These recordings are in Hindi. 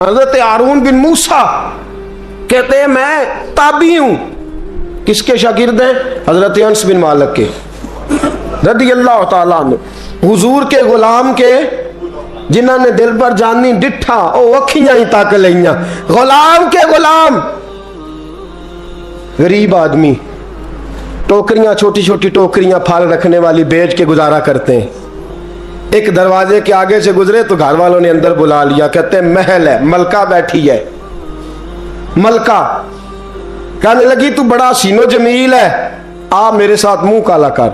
हजरत हारून बिन मूसा कहते हैं मैं ताबी हूं। किसके शागिर्द हैं? हजरत अंस बिन मालिक के रदियल्लाहु ताला अन्हु। हुजूर के गुलाम के जिन्होंने दिल पर जानी डिठा ओ अखियां ही तक लिया। गुलाम के गुलाम, गरीब आदमी, टोकरियां, छोटी छोटी टोकरियां फल रखने वाली बेच के गुजारा करते हैं। एक दरवाजे के आगे से गुजरे तो घर वालों ने अंदर बुला लिया। कहते हैं महल है, मलका बैठी है। मलका कहने लगी तू बड़ा सीनो जमील है, आ मेरे साथ मुंह काला कर।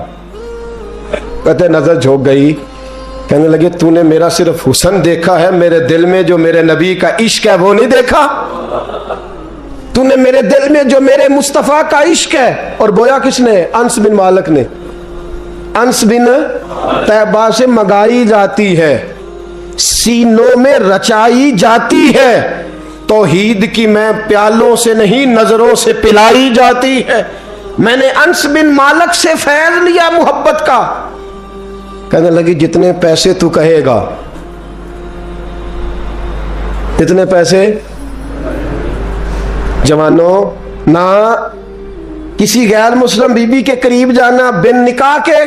कहते नजर झोंक गई। कहने लगे तूने मेरा सिर्फ हुस्न देखा है, मेरे दिल में जो मेरे नबी का इश्क है वो नहीं देखा। तूने मेरे दिल में जो मेरे मुस्तफा का इश्क है। और बोया किसने? अंस बिन मालिक ने। अंस बिन तैबा से मंगाई जाती है, सीनों में रचाई जाती है। तौहीद की मैं प्यालों से नहीं नजरों से पिलाई जाती है। मैंने अंस बिन मालिक से फैज लिया मोहब्बत का। कहने लगी जितने पैसे तू कहेगा, इतने पैसे। जवानों, ना किसी गैर मुस्लिम बीबी के करीब जाना बिन निकाह के,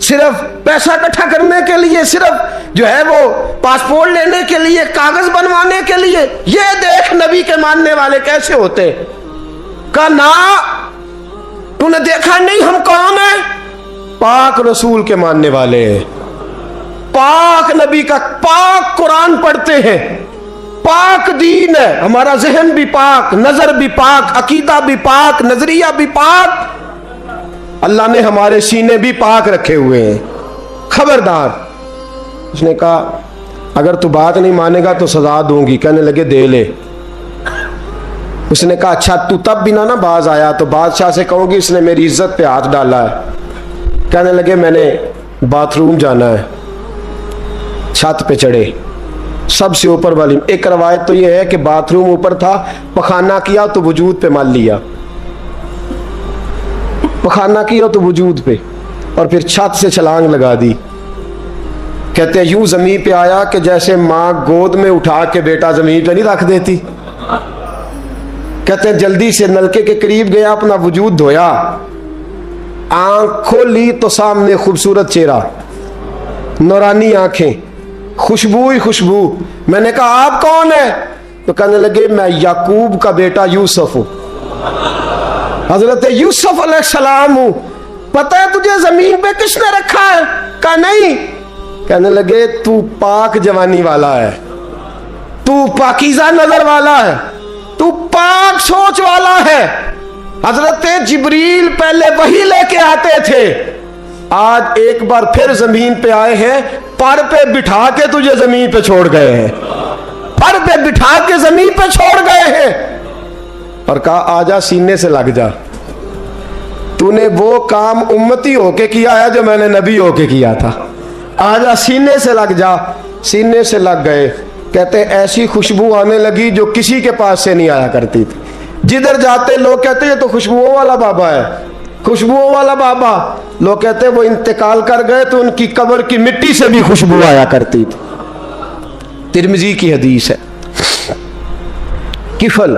सिर्फ पैसा इकट्ठा करने के लिए, सिर्फ जो है वो पासपोर्ट लेने के लिए, कागज बनवाने के लिए। ये देख नबी के मानने वाले कैसे होते। कहा ना, तूने देखा नहीं हम कौन है? पाक रसूल के मानने वाले, पाक नबी का पाक कुरान पढ़ते हैं, पाक दीन है हमारा, जहन भी पाक, नजर भी पाक, अकीदा भी पाक, नजरिया भी पाक। अल्लाह ने हमारे सीने भी पाक रखे हुए हैं। खबरदार। उसने कहा अगर तू बात नहीं मानेगा तो सजा दूंगी। कहने लगे दे ले। उसने कहा अच्छा तू तब भी ना बाज आया तो बादशाह से कहूंगी इसने मेरी इज्जत पे हाथ डाला है। कहने लगे मैंने बाथरूम जाना है। छत पे चढ़े, सबसे ऊपर वाली। एक रवायत तो यह है कि बाथरूम ऊपर था, पखाना किया तो वजूद पे मान लिया, पखाना किया तो वजूद पे, और फिर छत से छलांग लगा दी। कहते हैं यूं जमीन पे आया कि जैसे मां गोद में उठा के बेटा जमीन पे नहीं रख देती। कहते हैं जल्दी से नलके के करीब गया, अपना वजूद धोया, आंख खोली तो सामने खूबसूरत चेहरा, नौरानी आंखें, खुशबू ही खुशबू। मैंने कहा आप कौन है? तो कहने लगे मैं याकूब का बेटा यूसुफ हूं, हजरत यूसुफ अलैहिस्सलाम हूं। पता है तुझे जमीन पे किसने रखा है? कहा नहीं। कहने लगे तू पाक जवानी वाला है, तू पाकीज़ा नजर वाला है, तू पाक सोच वाला है। हजरत जिब्रील पहले वही लेके आते थे, आज एक बार फिर जमीन पे आए हैं, पर पे बिठा के तुझे जमीन पे छोड़ गए हैं, पर पे बिठा के जमीन पे छोड़ गए हैं। और कहा आजा सीने से लग जा, तूने वो काम उम्मती होके किया है जो मैंने नबी होके किया था। आजा सीने से लग जा। सीने से लग गए। कहते ऐसी खुशबू आने लगी जो किसी के पास से नहीं आया करती थी। जिधर जाते लोग कहते ये तो खुशबुओं वाला बाबा है, खुशबुओं वाला बाबा। लोग कहते वो इंतकाल कर गए तो उनकी कब्र की मिट्टी से भी खुशबू आया करती थी। तिरमिजी की हदीस है। किफल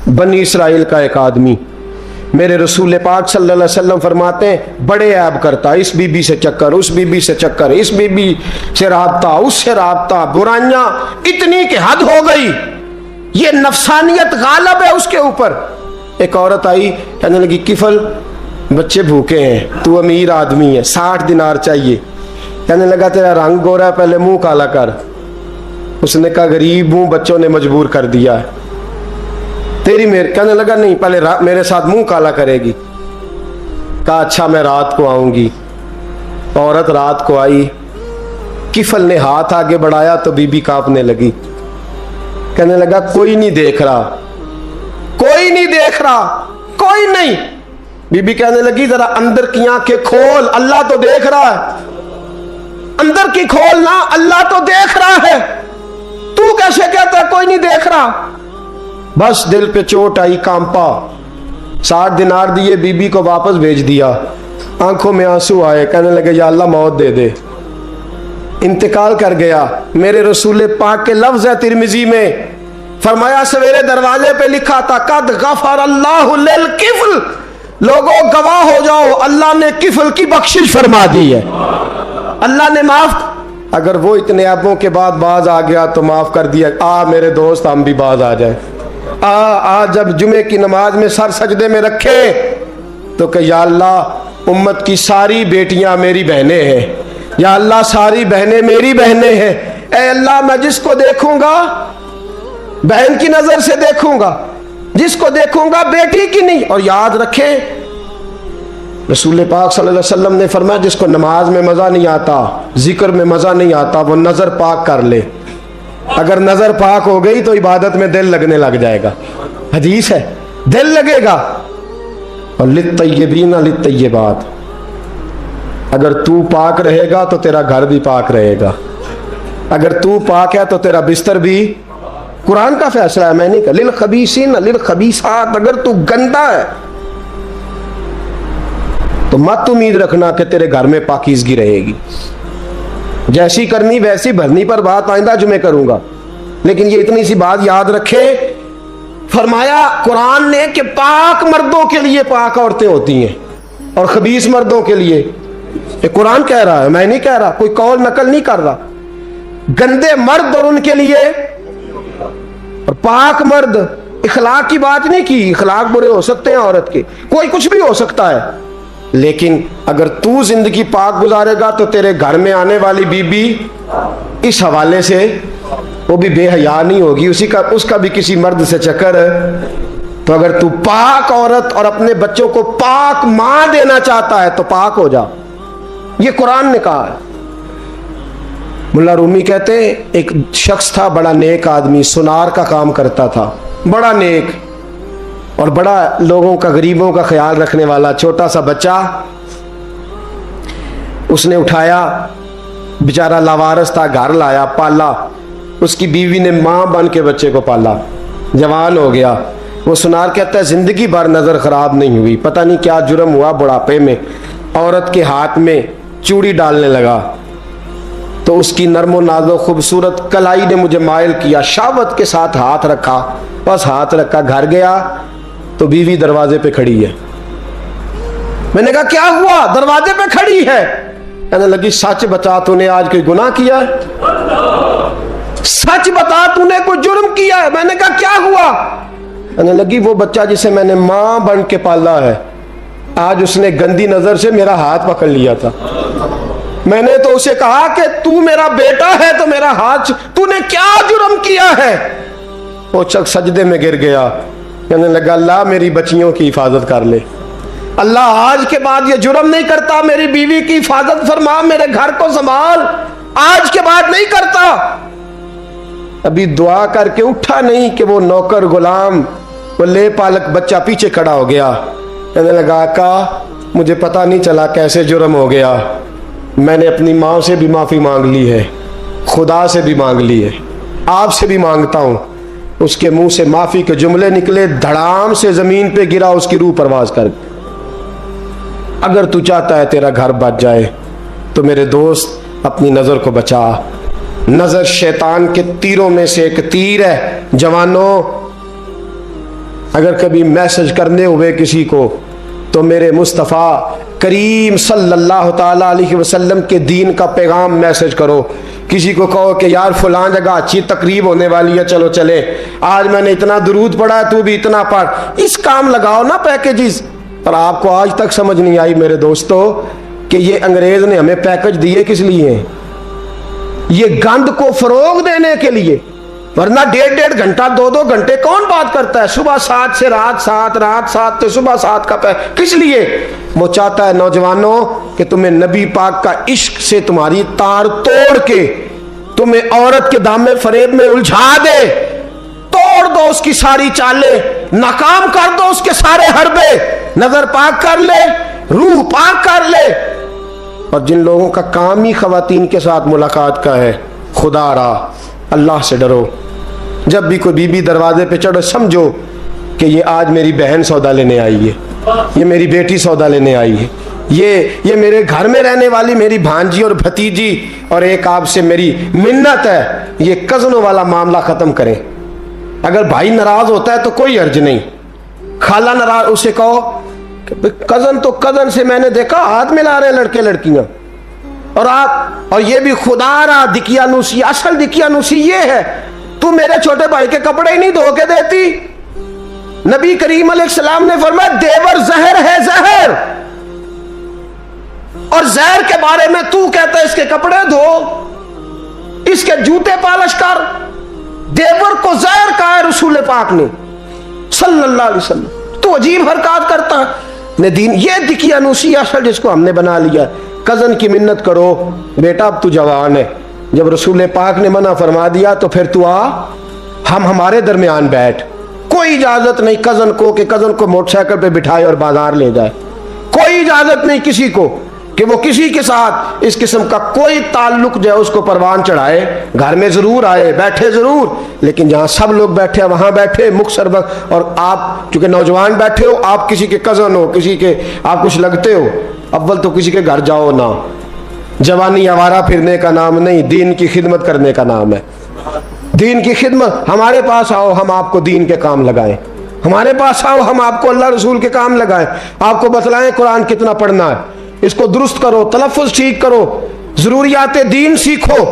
बनी इसराइल का एक आदमी, मेरे रसूल पाक सल्लल्लाहु अलैहि वसल्लम फरमाते हैं बड़े ऐब करता, इस बीबी से चक्कर, उस बीबी से चक्कर, इस बीबी से राबता, उससे राबता, बुराइयां इतनी कि हद हो गई, ये नफसानियत गालब है उसके ऊपर। एक औरत आई, कहने लगी किफल बच्चे भूखे हैं, तू अमीर आदमी है, 60 दिनार चाहिए। कहने लगा तेरा रंग गोरा है, पहले मुंह काला कर। उसने कहा गरीब हूं, बच्चों ने मजबूर कर दिया है, तेरी मेरे। कहने लगा नहीं, पहले मेरे साथ मुंह काला करेगी। कहा अच्छा मैं रात को आऊंगी। औरत रात को आई। किफल ने हाथ आगे बढ़ाया तो बीबी कांपने लगी। कहने लगा कोई नहीं देख रहा, कोई नहीं देख रहा, कोई नहीं। बीबी कहने लगी जरा अंदर की आंखें खोल, अल्लाह तो देख रहा है। अंदर की खोल ना, अल्लाह तो देख रहा है, तू कैसे कहता कोई नहीं देख रहा? बस दिल पे चोट आई, कांपा। 60 दिनार दिए, बीबी को वापस भेज दिया। आंखों में आंसू आए। कहने लगे या अल्लाह मौत दे दे। इंतकाल कर गया। मेरे रसूल पाक के लफ्ज है तिरमिजी में, फरमाया सवेरे दरवाजे पे लिखा था कद गफर अल्लाहु लिल किफल, लोगों गवाह हो जाओ अल्लाह ने किफल की बख्शिश फरमा दी है, अल्लाह ने माफ। अगर वो इतने ऐबों के बाद बाज आ गया तो माफ कर दिया। आ मेरे दोस्त हम भी बाज आ जाए। आ जब जुमे की नमाज में सर सजदे में रखे तो कह या अल्लाह उम्मत की सारी बेटियां मेरी बहनें हैं, या अल्लाह सारी बहनें मेरी बहनें हैं। ऐ अल्लाह मैं जिसको देखूंगा बहन की नजर से देखूंगा, जिसको देखूंगा बेटी की नहीं। और याद रखें रसूल पाक सल्लल्लाहु अलैहि वसल्लम ने फरमाया जिसको नमाज में मजा नहीं आता, जिक्र में मजा नहीं आता, वो नजर पाक कर ले। अगर नजर पाक हो गई तो इबादत में दिल लगने लग जाएगा। हदीस है, दिल लगेगा। और लित्तय्यबीन लित्तय्यबात, अगर तू पाक रहेगा तो तेरा घर भी पाक रहेगा, अगर तू पाक है तो तेरा बिस्तर भी। कुरान का फैसला है, मैं नहीं कहा। लिल खबीसीन लिल खबीसात, अगर तू गंदा है तो मत उम्मीद रखना कि तेरे घर में पाकीज़गी रहेगी। जैसी करनी वैसी भरनी पर बात आइंदा जुमे करूंगा, लेकिन ये इतनी सी बात याद रखे। फरमाया कुरान ने कि पाक मर्दों के लिए पाक औरतें होती हैं और खबीस मर्दों के लिए। ये कुरान कह रहा है, मैं नहीं कह रहा, कोई कौल नकल नहीं कर रहा। गंदे मर्द और उनके लिए और पाक मर्द। इखलाक की बात नहीं की, इखलाक बुरे हो सकते हैं औरत के, कोई कुछ भी हो सकता है, लेकिन अगर तू जिंदगी पाक गुजारेगा तो तेरे घर में आने वाली बीबी इस हवाले से वो भी बेहया नहीं होगी, उसका भी किसी मर्द से चक्कर है। तो अगर तू पाक औरत और अपने बच्चों को पाक मां देना चाहता है तो पाक हो जा, ये कुरान ने कहा है। मुल्ला रूमी कहते हैं एक शख्स था, बड़ा नेक आदमी, सुनार का काम करता था, बड़ा नेक और बड़ा लोगों का, गरीबों का ख्याल रखने वाला। छोटा सा बच्चा उसने उठाया, बेचारा लावारस था, घर लाया, पाला। उसकी बीवी ने मां बन के बच्चे को पाला, जवान हो गया। वो सुनार कहता है जिंदगी भर नजर खराब नहीं हुई, पता नहीं क्या जुर्म हुआ, बुढ़ापे में औरत के हाथ में चूड़ी डालने लगा तो उसकी नरमो नाजो खूबसूरत कलाई ने मुझे मायल किया, शावत के साथ हाथ रखा, बस हाथ रखा, घर गया तो बीवी दरवाजे पे खड़ी है। मैंने कहा क्या हुआ, दरवाजे पे खड़ी है? कहने लगी सच बता तूने आज कोई गुनाह किया है, सच बता तूने कोई जुर्म किया है। मैंने कहा क्या हुआ? कहने लगी वो बच्चा जिसे मैंने मां बन के पाला है, आज उसने गंदी नजर से मेरा हाथ पकड़ लिया था। मैंने तो उसे कहा कि तू मेरा बेटा है तो मेरा हाथ, तूने क्या जुर्म किया है? वो शख्स सजदे में गिर गया, कहने लगा अल्लाह मेरी बच्चियों की हिफाजत कर ले, अल्लाह आज के बाद ये जुर्म नहीं करता, मेरी बीवी की हिफाजत फरमा, मेरे घर को संभाल, आज के बाद नहीं करता। अभी दुआ करके उठा नहीं कि वो नौकर गुलाम, वो ले पालक बच्चा पीछे खड़ा हो गया। कहने लगा आका मुझे पता नहीं चला कैसे जुर्म हो गया, मैंने अपनी माँ से भी माफ़ी मांग ली है, खुदा से भी मांग ली है, आपसे भी मांगता हूँ। उसके मुंह से माफ़ी के जुमले निकले, धड़ाम से ज़मीन पे गिरा, उसकी रूह परवाज कर। अगर तू चाहता है तेरा घर बच जाए तो मेरे दोस्त अपनी नज़र को बचा। नज़र शैतान के तीरों में से एक तीर है। जवानों अगर कभी मैसेज करने हुए किसी को तो मेरे मुस्तफ़ा करीम सल्लल्लाहु ताला अलैहि वसल्लम के दीन का पैगाम मैसेज करो। किसी को कहो कि यार फलां जगह अच्छी तकरीब होने वाली है, चलो चले, आज मैंने इतना दुरूद पढ़ा है, तू भी इतना पढ़, इस काम लगाओ ना पैकेजेस। पर आपको आज तक समझ नहीं आई मेरे दोस्तों कि ये अंग्रेज ने हमें पैकेज दिए किस लिए? ये गंद को फरोग देने के लिए, वरना 1.5 घंटा 2-2 घंटे कौन बात करता है? सुबह 7 से रात 7, रात 7 से सुबह 7 का किस लिए? वो चाहता है नौजवानों कि तुम्हें नबी पाक का इश्क से तुम्हारी तार तोड़ के तुम्हें औरत के दामे फरेब में उलझा दे, तोड़ दो उसकी सारी चालें, नाकाम कर दो उसके सारे हरबे, नजर पाक कर ले, रूह पाक कर ले। और जिन लोगों का काम ही खवातीन के साथ मुलाकात का है, खुदा रहा अल्लाह से डरो। जब भी कोई बीबी दरवाजे पे चढ़ो समझो कि ये आज मेरी बहन सौदा लेने आई है, ये मेरी बेटी सौदा लेने आई है, ये मेरे घर में रहने वाली मेरी भांजी और भतीजी, और एक आपसे मेरी मिन्नत है, ये कज़नों वाला मामला ख़त्म करें। अगर भाई नाराज होता है तो कोई अर्ज नहीं, खाला नाराज, उसे कहो कज़न तो कज़न से मैंने देखा हाथ मिला रहे लड़के लड़कियां, और आप, और ये भी खुदा रहा दिकियानुसी, असल दिकियानुसी ये है, तू मेरे छोटे भाई के कपड़े ही नहीं धो के देती। नबी करीम अलैहिस्सलाम ने फरमाया देवर जहर है, जहर, और जहर के बारे में तू कहता है इसके कपड़े धो, इसके जूते पालिश कर। देवर को जहर कहा है रसूल पाक ने सल्लल्लाहु अलैहि वसल्लम। तो अजीब हरकत करता है दीन, ये दिकियानुसी असल जिसको हमने बना लिया। कजन की मिन्नत करो, बेटा अब तू जवान है, जब रसूल पाक ने मना फरमा दिया तो फिर तू आ, हम हमारे दरमियान बैठ। कोई इजाजत नहीं कजन को कि कजन को मोटरसाइकिल पे बिठाए और बाजार ले जाए, कोई इजाजत नहीं किसी को कि वो किसी के साथ इस किस्म का कोई ताल्लुक जो है उसको परवान चढ़ाए। घर में जरूर आए, बैठे जरूर, लेकिन जहां सब लोग बैठे वहां बैठे मुख्तसर वक्त। और आप चूंकि नौजवान बैठे हो, आप किसी के कजन हो, किसी के आप कुछ लगते हो, अव्वल तो किसी के घर जाओ ना। जवानी आवारा फिरने का नाम नहीं, दीन की खिदमत करने का नाम है। दीन की खिदमत, हमारे पास आओ, हम आपको दीन के काम लगाएं। हमारे पास आओ, हम आपको अल्लाह रसूल के काम लगाएं, आपको बतलाएं कुरान कितना पढ़ना है, इसको दुरुस्त करो, तलफ़ुज़ ठीक करो, जरूरियात दीन सीखो,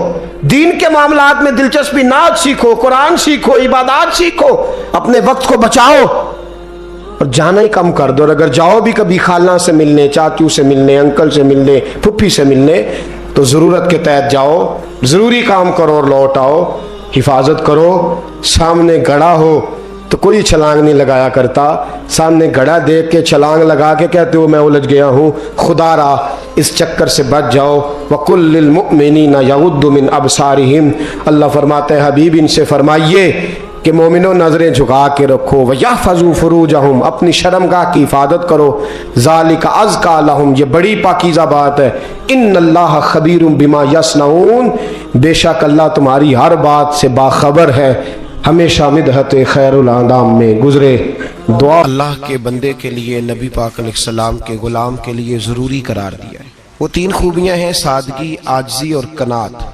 दीन के मामलात में दिलचस्पी, नात सीखो, कुरान सीखो, इबादत सीखो, अपने वक्त को बचाओ और जाना ही कम कर दो। और अगर जाओ भी कभी खाला से मिलने, चाचू से मिलने, अंकल से मिलने, फुफ्फी से मिलने, तो ज़रूरत के तहत जाओ, ज़रूरी काम करो और लौट आओ। हिफाजत करो, सामने गड़ा हो तो कोई छलांग नहीं लगाया करता, सामने गड़ा देख के छलांग लगा के कहते हो मैं उलझ गया हूँ। खुदा रहा इस चक्कर से बच जाओ। वकुल लिल मुमिनीना यगुद्दू मिन अबसारिहिम, अल्लाह फरमाते हैं हबीब इनसे फरमाइए कि मोमिनो नजरें झुका के रखो। वयहफज़ू फुरूजहुम, अपनी शर्मगाह की हिफाजत करो। ज़ालिका अज़का लहुम, ये बड़ी पाकीज़ा बात है। इन्नल्लाह खबीरुम बिमा यस्नऊन, बेशक अल्लाह तुम्हारी हर बात से बाखबर है। हमेशा मिदहत खैरुल आदाम में गुजरे दुआ अल्लाह के बंदे के लिए, नबी पाक अलैहिस्सलाम के गुलाम के लिए ज़रूरी करार दिया है। वो तीन खूबियाँ हैं, सादगी, आजिज़ी और कनात।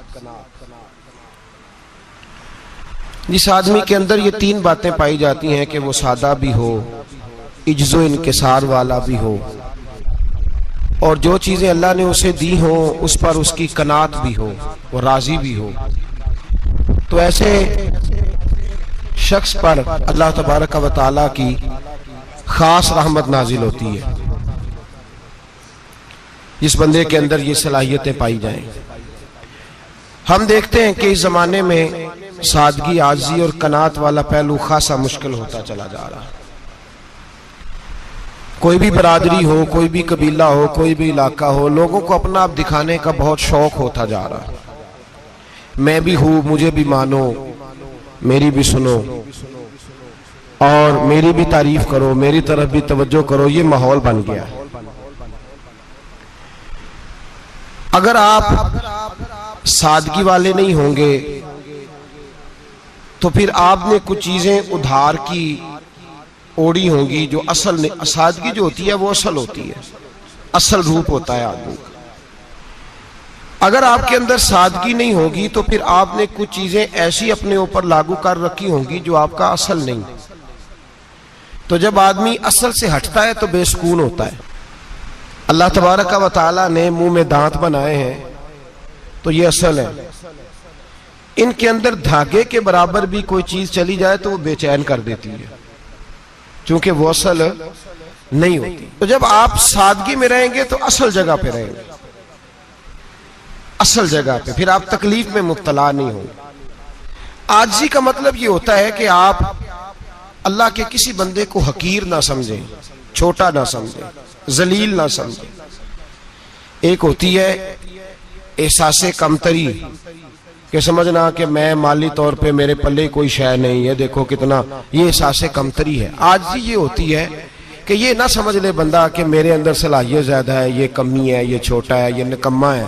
जिस आदमी के अंदर ये तीन बातें पाई जाती हैं कि वो सादा भी हो, इज्जो इनकिसार वाला भी हो, और जो चीज़ें अल्लाह ने उसे दी हो उस पर उसकी कनात भी हो, वो राज़ी भी हो, तो ऐसे शख्स पर अल्लाह तबारक व तआला की खास रहमत नाजिल होती है। जिस बंदे के अंदर ये सलाहियतें पाई जाएं। हम देखते हैं कि इस जमाने में सादगी, आजी और कनात वाला पहलू खासा मुश्किल होता चला जा रहा है। कोई भी बरादरी हो, कोई भी कबीला हो, कोई भी इलाका हो, लोगों को अपना आप दिखाने का बहुत शौक होता जा रहा है। मैं भी हूं, मुझे भी मानो, मेरी भी सुनो और मेरी भी तारीफ करो, मेरी तरफ भी तवज्जो करो, ये माहौल बन गया है। अगर आप सादगी वाले नहीं होंगे तो फिर आपने कुछ चीजें उधार की ओढ़ी होंगी जो असल नहीं। सादगी जो होती है वो असल होती है, असल रूप होता है आदमी का। अगर आपके अंदर सादगी नहीं होगी तो फिर आपने कुछ चीजें ऐसी अपने ऊपर लागू कर रखी होंगी जो आपका असल नहीं। तो जब आदमी असल से हटता है तो बेसुकून होता है। अल्लाह तबारक व तआला ने मुंह में दांत बनाए हैं तो ये असल है। इनके अंदर धागे के बराबर भी कोई चीज चली जाए तो वो बेचैन कर देती है, क्योंकि वो असल नहीं होती। तो जब आप सादगी में रहेंगे तो असल जगह पे रहेंगे, असल जगह पे, फिर आप तकलीफ में मुब्तला नहीं होंगे। आजिज़ी का मतलब ये होता है कि आप अल्लाह के किसी बंदे को हकीर ना समझें, छोटा ना समझें, जलील ना समझें। एक होती है एहसासे कमतरी कि समझना कि मैं माली तौर पे मेरे पल्ले कोई शय नहीं है, देखो कितना, ये एहसासे कमतरी है। आजिज़ी ये होती है कि ये ना समझ ले बंदा कि मेरे अंदर सलाहियत ज्यादा है, ये कमी है, ये छोटा है, ये निकम्मा है,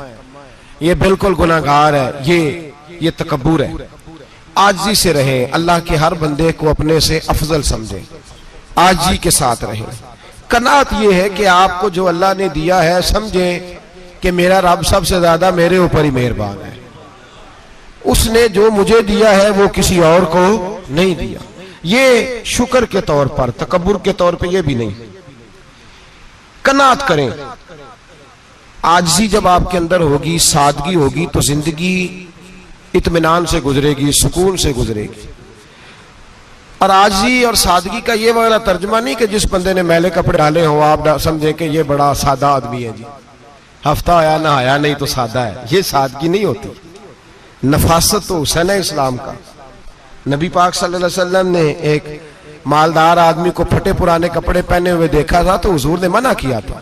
ये बिल्कुल गुनाहगार है, ये तकब्बुर है। आजिज़ी से रहें, अल्लाह के हर बंदे को अपने से अफजल समझें, आजिज़ी के साथ रहें, कनात ये है कि आपको जो अल्लाह ने दिया है समझें कि मेरा रब सबसे ज्यादा मेरे ऊपर ही मेहरबान है, उसने जो मुझे दिया है वो किसी और को नहीं दिया। ये शुक्र के तौर पर, तकब्बुर के तौर पे ये भी नहीं। कनात करें। आजिज़ी जब आपके अंदर होगी, सादगी होगी, तो जिंदगी इत्मीनान से गुजरेगी, सुकून से गुजरेगी। और आजिज़ी और सादगी का ये वाला तर्जुमा नहीं कि जिस बंदे ने मैले कपड़े डाले हो आप समझे कि ये बड़ा सादा आदमी है जी, हफ्ता आया ना आया नहीं तो सादा है। ये सादगी नहीं होती। नफासत तो हुसैन है इस्लाम का। नबी पाक सल्लल्लाहु अलैहि वसल्लम ने एक मालदार आदमी को फटे पुराने कपड़े पहने हुए देखा था तो हुजूर ने मना किया था।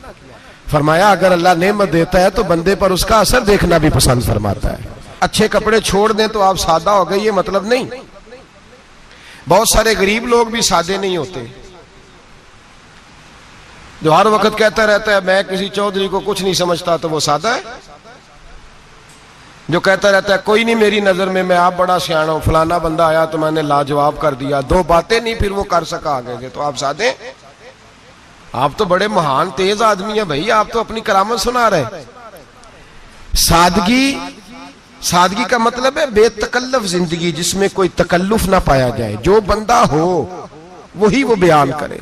फरमाया अगर अल्लाह नेमत देता है तो बंदे पर उसका असर देखना भी पसंद फरमाता है। अच्छे कपड़े छोड़ दें तो आप सादा हो गए, ये मतलब नहीं। बहुत सारे गरीब लोग भी सादे नहीं होते, जो हर वक्त कहता रहता है मैं किसी चौधरी को कुछ नहीं समझता, तो वो सादा है। जो कहता रहता है कोई नहीं मेरी नजर में, मैं आप बड़ा सियाना हूं, फलाना बंदा आया तो मैंने लाजवाब कर दिया, दो बातें नहीं फिर वो कर सका आगे से, तो आप सादे? आप तो बड़े महान तेज आदमी है भाई, आप तो अपनी करामत सुना रहे। सादगी, सादगी का मतलब है बेतकल्लफ जिंदगी, जिसमें कोई तकल्लुफ ना पाया जाए। जो बंदा हो वही वो बयान करे,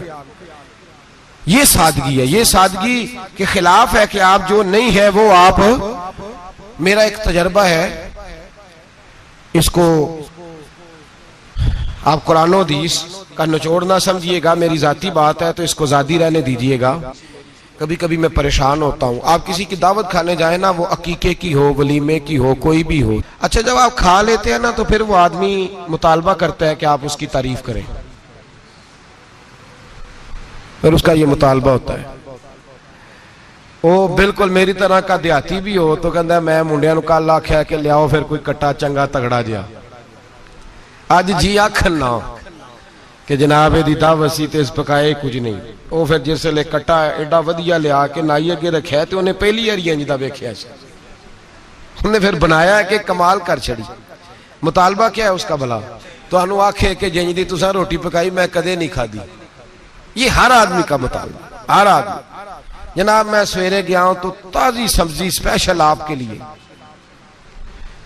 ये सादगी है। ये सादगी के खिलाफ है कि आप जो नहीं है वो आप। मेरा एक तजर्बा है, इसको आप कुरान और हदीस का निचोड़ ना समझिएगा, मेरी जाती बात है तो इसको जादी रहने दीजिएगा। कभी कभी मैं परेशान होता हूँ। आप किसी की दावत खाने जाए ना, वो अकीके की हो, वलीमे की हो, कोई भी हो, अच्छा जब आप खा लेते हैं ना तो फिर वो आदमी मुतालबा करता है कि आप उसकी तारीफ करें, फिर उसका ये मुतालबा होता है। वो बिल्कुल मेरी तरह का देहाती भी हो तो कहता है मैं मुंडिया नूं कल आख्या कि लियाओ फिर कोई कट्टा चंगा तगड़ा जिहा, अज जी आखन ना कि जनाब एदी दावत सी ते इस पकाए कुछ नहीं। वो फिर जिसले कट्टा एडा वधिया लिया के नाई अगे रखिया तो उन्हें पहली बारी इंज दा वेखिया सी, उन्हें फिर बनाया कि कमाल कर छड़ी। मुतालबा क्या है उसका भला? तुहानू आखे कि जिंज दी तुसां रोटी पकाई मैं कदे नहीं खादी। ये हर आदमी का मुतालबा, हर आदमी। जनाब मैं सवेरे गया हूं तो ताजी सब्जी स्पेशल आपके लिए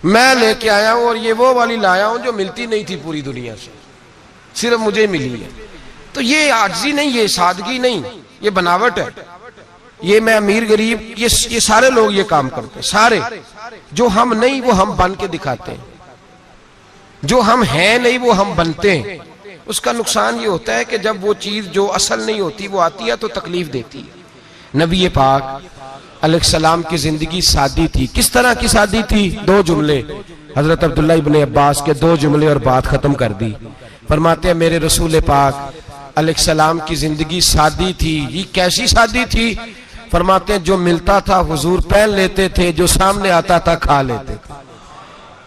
मैं लेके आया हूं, और ये वो वाली लाया हूं जो मिलती नहीं थी पूरी दुनिया से, सिर्फ मुझे मिली है। तो ये आजिज़ी नहीं, ये सादगी नहीं, ये बनावट है। ये मैं अमीर गरीब, ये सारे लोग ये काम करते हैं, सारे। जो हम नहीं वो हम बन के दिखाते हैं, जो हम हैं नहीं वो हम बनते हैं। उसका नुकसान ये होता है कि जब वो चीज जो असल नहीं होती वो आती है तो तकलीफ देती है। नबी पाक अलैहिस्सलाम की जिंदगी सादी थी। किस तरह की सादी थी? दो जुमले, हजरत अब्दुल्ला इब्ने अब्बास के दो जुमले और बात खत्म कर दी। फरमाते हैं मेरे रसूल पाक अलैहिस्सलाम की जिंदगी सादी थी। ये कैसी सादी थी? फरमाते हैं जो मिलता था हुजूर पहन लेते थे, जो सामने आता था खा लेते थे।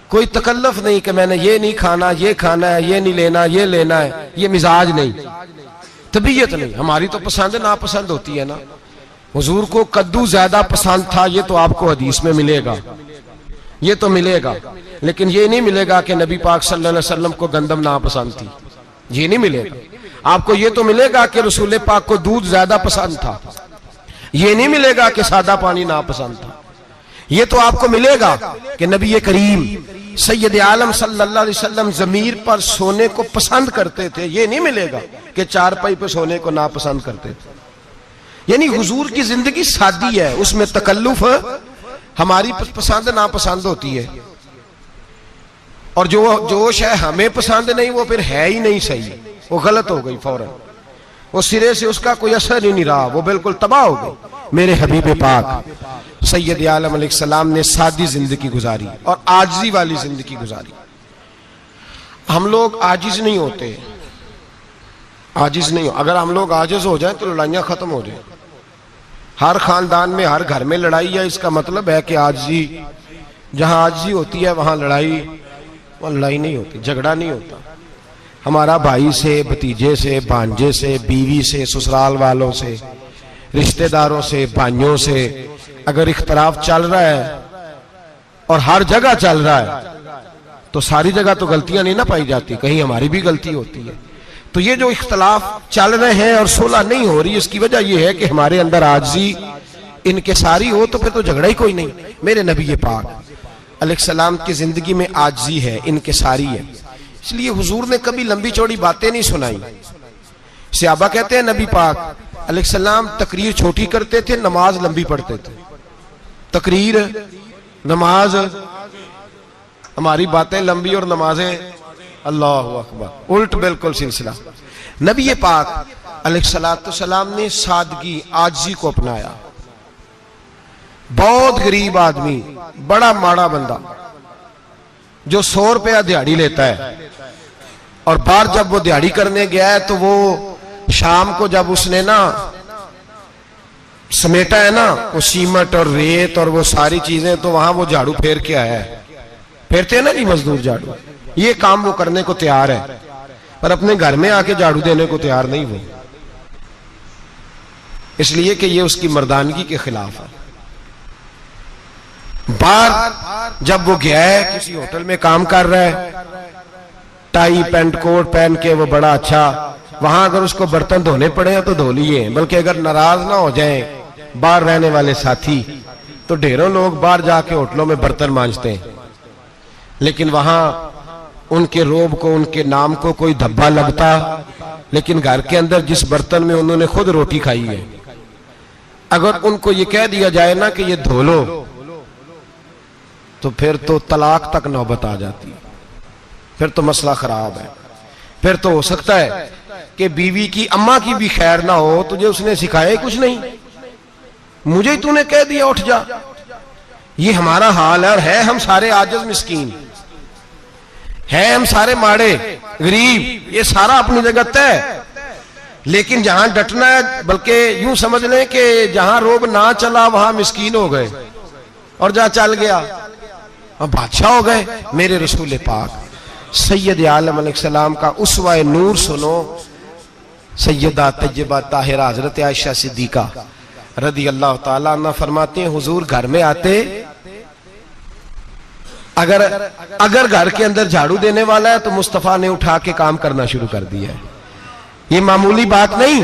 कोई तकल्लुफ नहीं कि मैंने ये नहीं खाना, ये खाना है, ये नहीं लेना, ये लेना है। ये मिजाज नहीं, तबीयत नहीं। हमारी तो पसंद नापसंद होती है ना। हुजूर को कद्दू ज्यादा पसंद था, ये तो आपको हदीस में मिलेगा, ये तो मिलेगा। लेकिन ये नहीं मिलेगा कि नबी पाक सल्लल्लाहु अलैहि वसल्लम को गंदम नापसंद थी, ये नहीं मिलेगा। आपको ये तो मिलेगा कि रसूल पाक को दूध ज्यादा पसंद था, ये नहीं मिलेगा कि सादा पानी नापसंद था। ये तो आपको मिलेगा कि नबी करीम सैयद आलम सल्लल्लाहु अलैहि वसल्लम जमीर पर सोने को पसंद करते थे। ये नहीं मिलेगा कि चारपाई पर सोने को नापसंद करते थे। यानी हुजूर की जिंदगी सादी है, उसमें तकल्लुफ हमारी पसंद नापसंद होती है, और जो जोश है हमें पसंद नहीं वो फिर है ही नहीं सही, वो गलत हो गई फौरन, वो सिरे से उसका कोई असर ही नहीं रहा, वो बिल्कुल तबाह हो गई। मेरे हबीब पाक सैयद आलम अलैहिस्सलाम ने सादी जिंदगी गुजारी और आजिज़ी वाली जिंदगी गुजारी। हम लोग आजिज नहीं होते, आजिज नहीं हो। अगर हम लोग आजिज हो जाए तो लड़ाइयां खत्म हो जाए। हर खानदान में, हर घर में लड़ाई है, इसका मतलब है कि आजिज़ी, जहां आजिज़ी होती है वहां लड़ाई नहीं होती, झगड़ा नहीं होता। हमारा भाई से, भतीजे से, भांजे से, बीवी से, ससुराल वालों से, रिश्तेदारों से, भाइयों से अगर इख्तलाफ चल रहा है और हर जगह चल रहा है तो सारी जगह तो गलतियां नहीं ना पाई जाती, कहीं हमारी भी गलती होती है। तो ये जो इख्तलाफ चल रहे हैं और सुलह नहीं हो रही, इसकी वजह यह है कि हमारे अंदर आजिज़ी इनकिसारी हो, तो फिर तो झगड़ा ही कोई नहीं। मेरे नबी पाक अलैहिस्सलाम की जिंदगी में आजिज़ी है, इनकिसारी है, इसलिए हुजूर ने कभी लंबी चौड़ी बातें नहीं सुनाई। सहाबा कहते हैं नबी पाक अलैहिस्सलाम तकरीर छोटी करते थे, नमाज लंबी पढ़ते थे। तकरीर, नमाज, हमारी बातें लंबी और नमाजें अल्लाहु अकबर, उल्ट बिल्कुल सिलसिला। नबी पाक अलैहिस्सलाम ने सादगी, आजिज़ी को अपनाया। बहुत गरीब आदमी, बड़ा माड़ा बंदा जो 100 रुपया दिहाड़ी लेता है, और बाहर जब वो दिहाड़ी करने गया है तो वो शाम को जब उसने ना समेटा है ना वो सीमेंट और रेत और वो सारी चीजें, तो वहां वो झाड़ू फेर के आया है। फेरते हैं ना जी मजदूर झाड़ू, ये काम वो करने को तैयार है, पर अपने घर में आके झाड़ू देने को तैयार नहीं हुए, इसलिए कि ये उसकी मर्दानगी के खिलाफ है। बाहर जब वो गया है, किसी होटल में काम कर रहा है, टाई पैंट कोट पहन के वो बड़ा अच्छा, वहां अगर उसको बर्तन धोने पड़े तो धो लिए, बल्कि अगर नाराज ना हो जाए बाहर रहने वाले साथी, तो ढेरों लोग बाहर जाके होटलों में बर्तन मांजते हैं, लेकिन वहां उनके रोब को, उनके नाम को कोई धब्बा लगता, लेकिन घर के अंदर जिस बर्तन में उन्होंने खुद रोटी खाई है, अगर उनको ये कह दिया जाए ना कि ये धो लो, तो फिर तो तलाक तक नौबत आ जाती, फिर तो मसला खराब है। फिर तो हो सकता है कि बीवी की अम्मा की भी खैर ना हो, तुझे उसने सिखाया ही कुछ नहीं, मुझे ही तूने कह दिया उठ जा। ये हमारा हाल है, और है हम सारे आजिज़ मिस्कीन, है हम सारे माड़े गरीब, ये सारा अपनी जगह तय, लेकिन जहां डटना है, बल्कि यूं समझ लें कि जहां रोब ना चला वहां मिस्कीन हो गए, और जहां चल गया अब बादशाह हो गए। मेरे रसूल पाक सैयद आलम अलैहिस्सलाम का उसवा नूर सुनो, सैयदा तैयबा ताहिरा हजरत आयशा सिद्दीका रदी अल्लाह ताला अन्हा फरमाती हैं, हुजूर घर में आते, अगर घर के अंदर झाड़ू देने वाला है तो मुस्तफा ने उठा के काम करना शुरू कर दिया है। ये मामूली बात नहीं,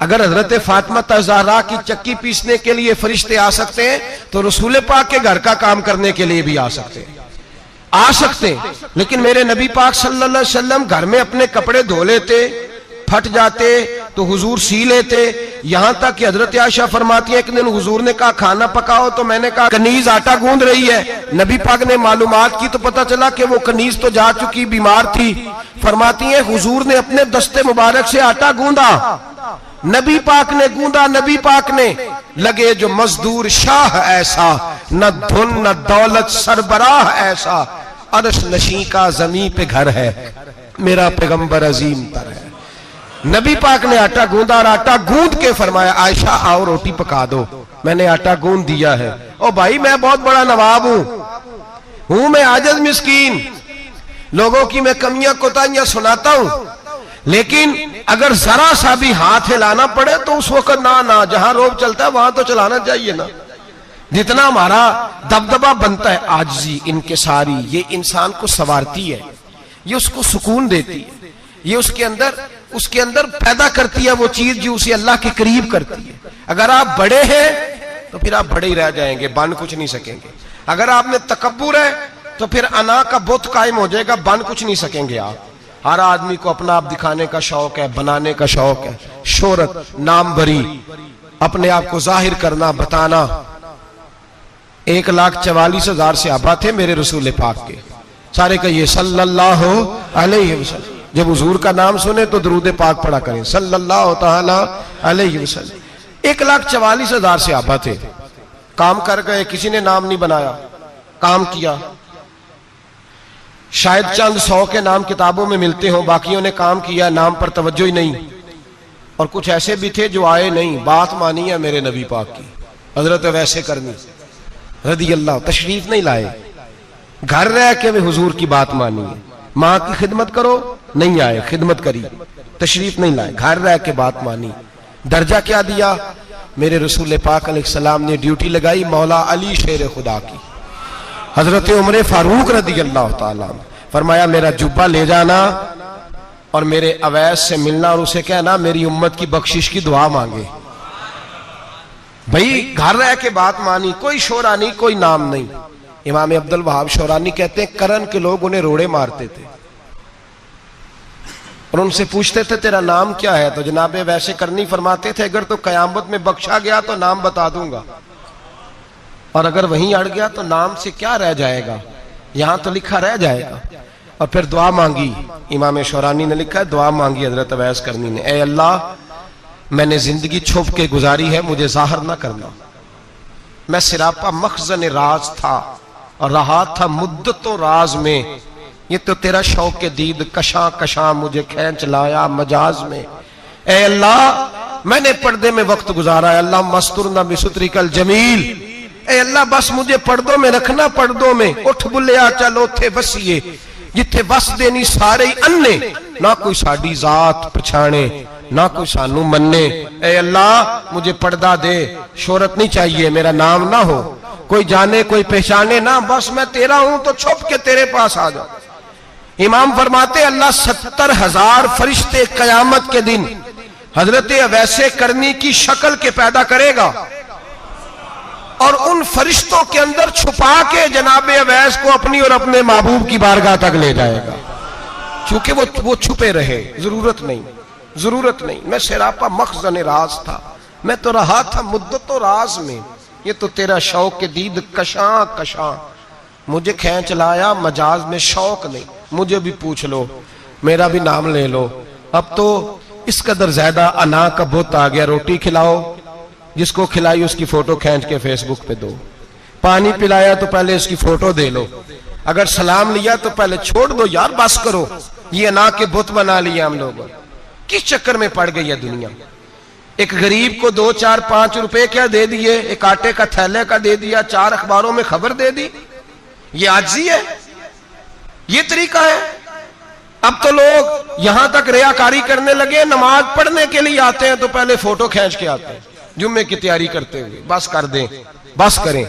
अगर हजरत फातिमा ज़हरा की चक्की पीसने के लिए फरिश्ते आ सकते हैं, तो रसूल पाक के घर का काम करने के लिए भी आ सकते हैं, लेकिन मेरे नबी पाक सल्लल्लाहु अलैहि वसल्लम घर में अपने कपड़े धो लेते, फट जाते तो हुजूर सी लेते। यहां तक कि हजरत आयशा फरमाती है, एक दिन हुजूर ने कहा खाना पकाओ, तो मैंने कहा कनीज आटा गूंद रही है। नबी पाक ने मालूमात की तो पता चला कि वो कनीज तो जा चुकी, बीमार थी। फरमाती है हुजूर ने अपने दस्ते मुबारक से आटा गूंदा, नबी पाक ने गूंदा, नबी पाक ने लगे जो मजदूर शाह ऐसा, न धुन न दौलत सरबराह ऐसा, अरश नशी का जमी पे घर है, मेरा पैगंबर अजीम तर है। नबी पाक ने आटा गूंदा, और आटा गूंद के फरमाया आयशा आओ रोटी पका दो, मैंने आटा गूंद दिया है। ओ भाई मैं बहुत बड़ा नवाब हूं मैं आजिज़ मिस्कीन, लोगों की मैं कमियां कोताहियां सुनाता हूं, लेकिन अगर जरा सा भी हाथ हिलाना पड़े तो उस वक्त ना जहां रोब चलता है वहां तो चलाना चाहिए ना। जितना हमारा दबदबा बनता है, आजिज़ी इनकिसारी, ये इंसान को संवारती है, ये उसको सुकून देती है, ये उसके अंदर पैदा करती है वो चीज जो उसे अल्लाह के करीब करती है। अगर आप बड़े हैं तो फिर आप बड़े ही रह जाएंगे, बन कुछ नहीं सकेंगे। अगर आप में तकब्बुर है तो फिर अना का बुत कायम हो जाएगा, बन कुछ नहीं सकेंगे आप। हर आदमी को अपना आप दिखाने का शौक है, बनाने का शौक है, शोहरत, नाम भरी, अपने आप को जाहिर करना, बताना। 1,44,000 सहाबा थे मेरे रसूल पाक के, सारे कहिए सल्लल्लाहु अलैहि वसल्लम। जब हुजूर का नाम सुने तो दरूद पाक पढ़ा करें सल्लल्लाहु तआला अलैहि वसल्लम। 1,44,000 सहाबा थे, काम कर गए, किसी ने नाम नहीं बनाया, काम किया। शायद चंद 100 के नाम किताबों में मिलते हों, बाकियों ने काम किया, नाम पर तवज्जो ही नहीं। और कुछ ऐसे भी थे जो आए नहीं, बात मानी है मेरे नबी पाक की, हजरत वैसे करनी रदी अल्लाह, तशरीफ नहीं लाए, घर रह के भी हुजूर की बात मानी है। माँ की खिदमत करो, नहीं आए, खिदमत करी, तशरीफ नहीं लाए, घर रह के बात मानी। दर्जा क्या दिया मेरे रसूल पाक अलैहिस्सलाम ने? ड्यूटी लगाई मौला अली शेर खुदा की, हजरत उमर फारूक रदी अल्लाह ताला, फरमाया मेरा जुब्बा ले जाना, और मेरे अवैस से मिलना और उसे कहना मेरी उम्मत की बख्शिश की दुआ मांगे। भाई घर रह के बात मानी, कोई शोरा नहीं, कोई नाम नहीं। इमाम अब्दुल वहाब शोरानी कहते हैं करन के लोग उन्हें रोड़े मारते थे और उनसे पूछते थे तेरा नाम क्या है, तो जनाबे वैसे करनी फरमाते थे अगर तो कयामत में बख्शा गया तो नाम बता दूंगा, और अगर वहीं अड़ गया तो नाम से क्या रह जाएगा, यहां तो लिखा रह जाएगा। और फिर दुआ मांगी। इमाम शोरानी ने लिखा है दुआ मांगी हजरत अवैस करनी ने, ए अल्लाह मैंने जिंदगी छुप के गुजारी है, मुझे जाहिर ना करना। मैं सिरापा मखजन राज था और रहा था मुद्दतों राज में, ये तो तेरा शौक के दीद कशा कशा मुझे खींच लाया मजाज में। ए अल्लाह मैंने पर्दे में वक्त गुजारा है, अल्लाह मस्तुरना बिसुतरिकल जमील। ए अल्लाह बस मुझे पर्दों में रखना, पर्दों में उठ बुलिया चल उथे बसीए, जिथे बस देनी सारे ही अन्ने, ना कोई साडी जात पछाणे ना कोई सानू मन्ने। ए अल्लाह मुझे पर्दा दे, शोहरत नहीं चाहिए, मेरा नाम ना हो, कोई जाने कोई पहचाने ना, बस मैं तेरा हूं तो छुप के तेरे पास आ जाओ। इमाम फरमाते अल्लाह 70,000 फरिश्ते कयामत के दिन हजरत अवैसे करनी की शक्ल के पैदा करेगा और उन फरिश्तों के अंदर छुपा के जनाबे अवैस को अपनी और अपने महबूब की बारगाह तक ले जाएगा, चूंकि वो छुपे रहे। जरूरत नहीं, मैं सिरापा मखजन राज था, मैं तो रहा था मुद्दतों राज में, ये तो तेरा शौक के दीद कशा कशा मुझे खींच लाया मजाज में, शौक नहीं, मुझे भी पूछ लो, मेरा भी नाम ले लो। अब तो इस कदर ज्यादा अना का बुत आ गया, रोटी खिलाओ, जिसको खिलाई उसकी फोटो खींच के फेसबुक पे दो, पानी पिलाया तो पहले उसकी फोटो दे लो, अगर सलाम लिया तो पहले छोड़ दो यार, बस करो। ये अना के बुत बना लिए हम लोग, किस चक्कर में पड़ गई है दुनिया। एक गरीब को 2, 4, 5 रुपए क्या दे दिए, एक आटे का थैले का दे दिया, 4 अखबारों में खबर दे दी, ये आजी है, ये तरीका है। अब तो लोग यहां तक रियाकारी करने लगे, नमाज पढ़ने के लिए आते हैं तो पहले फोटो खींच के आते हैं, जुम्मे की तैयारी करते हुए। बस कर दें, बस करें,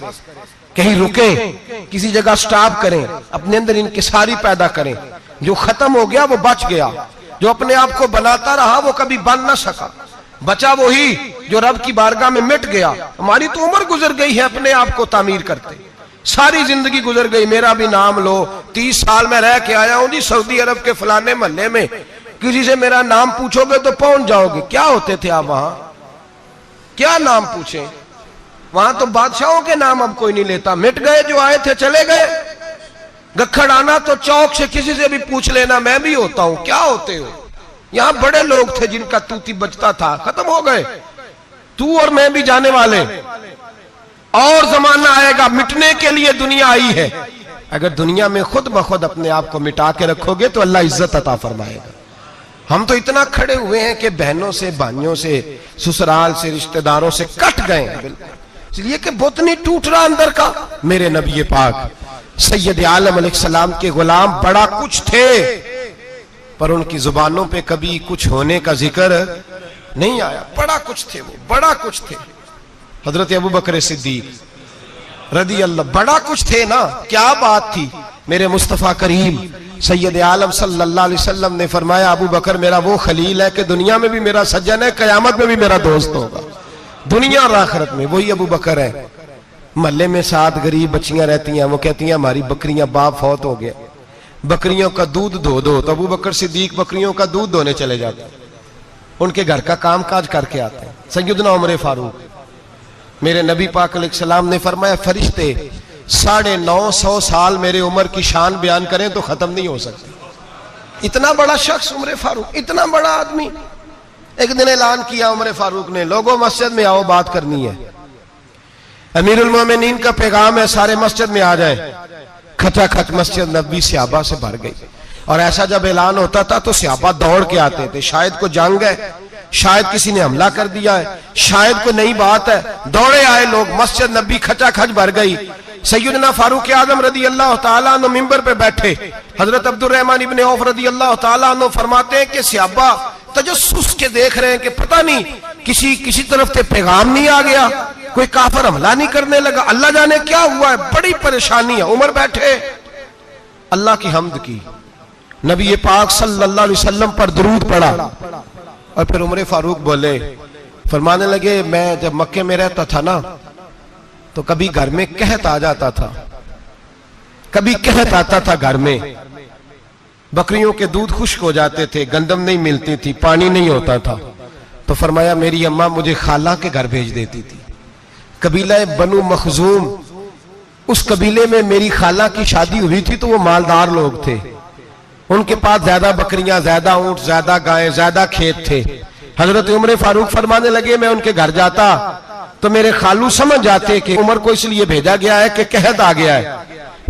कहीं रुके, किसी जगह स्टॉप करें, अपने अंदर इंकिसारी पैदा करें। जो खत्म हो गया वो बच गया, जो अपने आप को बनाता रहा वो कभी बन ना सका, बचा वही जो रब की बारगाह में मिट गया। हमारी तो उम्र गुजर गई है अपने आप को तामीर करते, सारी जिंदगी गुजर गई। मेरा भी नाम लो, 30 साल में रह के आया हूं जी सऊदी अरब के फलाने मोहल्ले में, किसी से मेरा नाम पूछोगे तो पहुंच जाओगे। क्या होते थे आप वहां, क्या नाम पूछे, वहां तो बादशाहों के नाम अब कोई नहीं लेता, मिट गए, जो आए थे चले गए। गखड़ आना तो चौक से किसी से भी पूछ लेना, मैं भी होता हूं, क्या होते हो। यहां बड़े लोग थे जिनका तूती बचता था, खत्म हो गए, तू और मैं भी जाने वाले। और जमाना आएगा, मिटने के लिए दुनिया आई है। अगर दुनिया में खुद ब खुद अपने आप को मिटा के रखोगे तो अल्लाह इज्जत अता फरमाएगा। हम तो इतना खड़े हुए हैं कि बहनों से, भाइयों से, ससुराल से, रिश्तेदारों से कट गए हैं, इसलिए कि बुत नहीं टूट रहा अंदर का। मेरे नबी पाक सैयद आलम अलैहिस्सलाम के गुलाम बड़ा कुछ थे, पर उनकी जुबानों पे कभी कुछ होने का जिक्र नहीं आया। बड़ा कुछ थे वो, बड़ा कुछ थे। हजरत अबू बकर सिद्दीक रदी अल्लाह, बड़ा कुछ थे ना, क्या बात थी। मेरे मुस्तफा करीम सैयद आलम सल्लल्लाहु अलैहि वसल्लम ने फरमाया अबू बकर मेरा वो खलील है कि दुनिया में भी मेरा सज्जन है, कयामत में भी मेरा दोस्त होगा, दुनिया और आखिरत में वही अबू बकर है। महल्ले में 7 गरीब बच्चियां रहती हैं, वो कहती हैं हमारी बकरियां, बाप फौत हो गया, बकरियों का दूध धो दो। तो अबू बकर सिद्दीक बकरियों का दूध धोने चले जाते हैं, उनके घर का काम काज करके आते हैं। सैयदना उमर फारूक, मेरे नबी पाक अलैहिस्सलाम ने फरमाया फरिश्ते 950 साल मेरे उम्र की शान बयान करें तो खत्म नहीं हो सकती। इतना बड़ा शख्स उमर फारूक, इतना बड़ा आदमी। एक दिन ऐलान किया उमर फारूक ने, लोगों मस्जिद में आओ, बात करनी है। अमीरुल मोमिनीन का पैगाम है, सारे मस्जिद में आ जाए। खचाखच मस्जिद नबी सहाबा से भर गई, और ऐसा जब ऐलान होता था तो सहाबा दौड़ के आते थे। शायद को जंग है, शायद किसी ने हमला कर दिया है, शायद कोई नई बात है, दौड़े आए लोग, मस्जिद नबी खचाखच भर गई। सैयदना फारूक आजम रदी अल्लाह तआला अन्हु मिंबर पे बैठे, हजरत अब्दुर रहमान इब्ने औफ रदी अल्लाह तआला अन्हु फरमाते हैं कि सहाबा तजस्सुस के देख रहे हैं कि पता नहीं किसी तरफ से पैगाम नहीं आ गया, कोई काफिर हमला नहीं करने लगा, अल्लाह जाने क्या हुआ है, बड़ी परेशानी है। उमर बैठे, अल्लाह की हम्द की, नबी पाक सल्लल्लाहु अलैहि वसल्लम पर दुरूद पढ़ा और फिर उमर फारूक बोले, फरमाने लगे, मैं जब मक्के में रहता था ना तो कभी घर में कहत आ जाता था, कभी कहत आता था घर में, बकरियों के दूध खुश्क हो जाते थे, गंदम नहीं मिलती थी, पानी नहीं होता था, तो फरमाया मेरी अम्मा मुझे खाला के घर भेज देती थी। कबीला बनु मखजूम, उस कबीले में मेरी खाला की शादी हुई थी, तो वो मालदार लोग थे, उनके पास ज्यादा बकरियां, ज्यादा ऊंट, ज्यादा गायें, ज्यादा खेत थे। हजरत उमर फारूक फरमाने लगे, मैं उनके घर जाता तो मेरे खालू समझ जाते कि उमर को इसलिए भेजा गया है कि कहत आ गया है।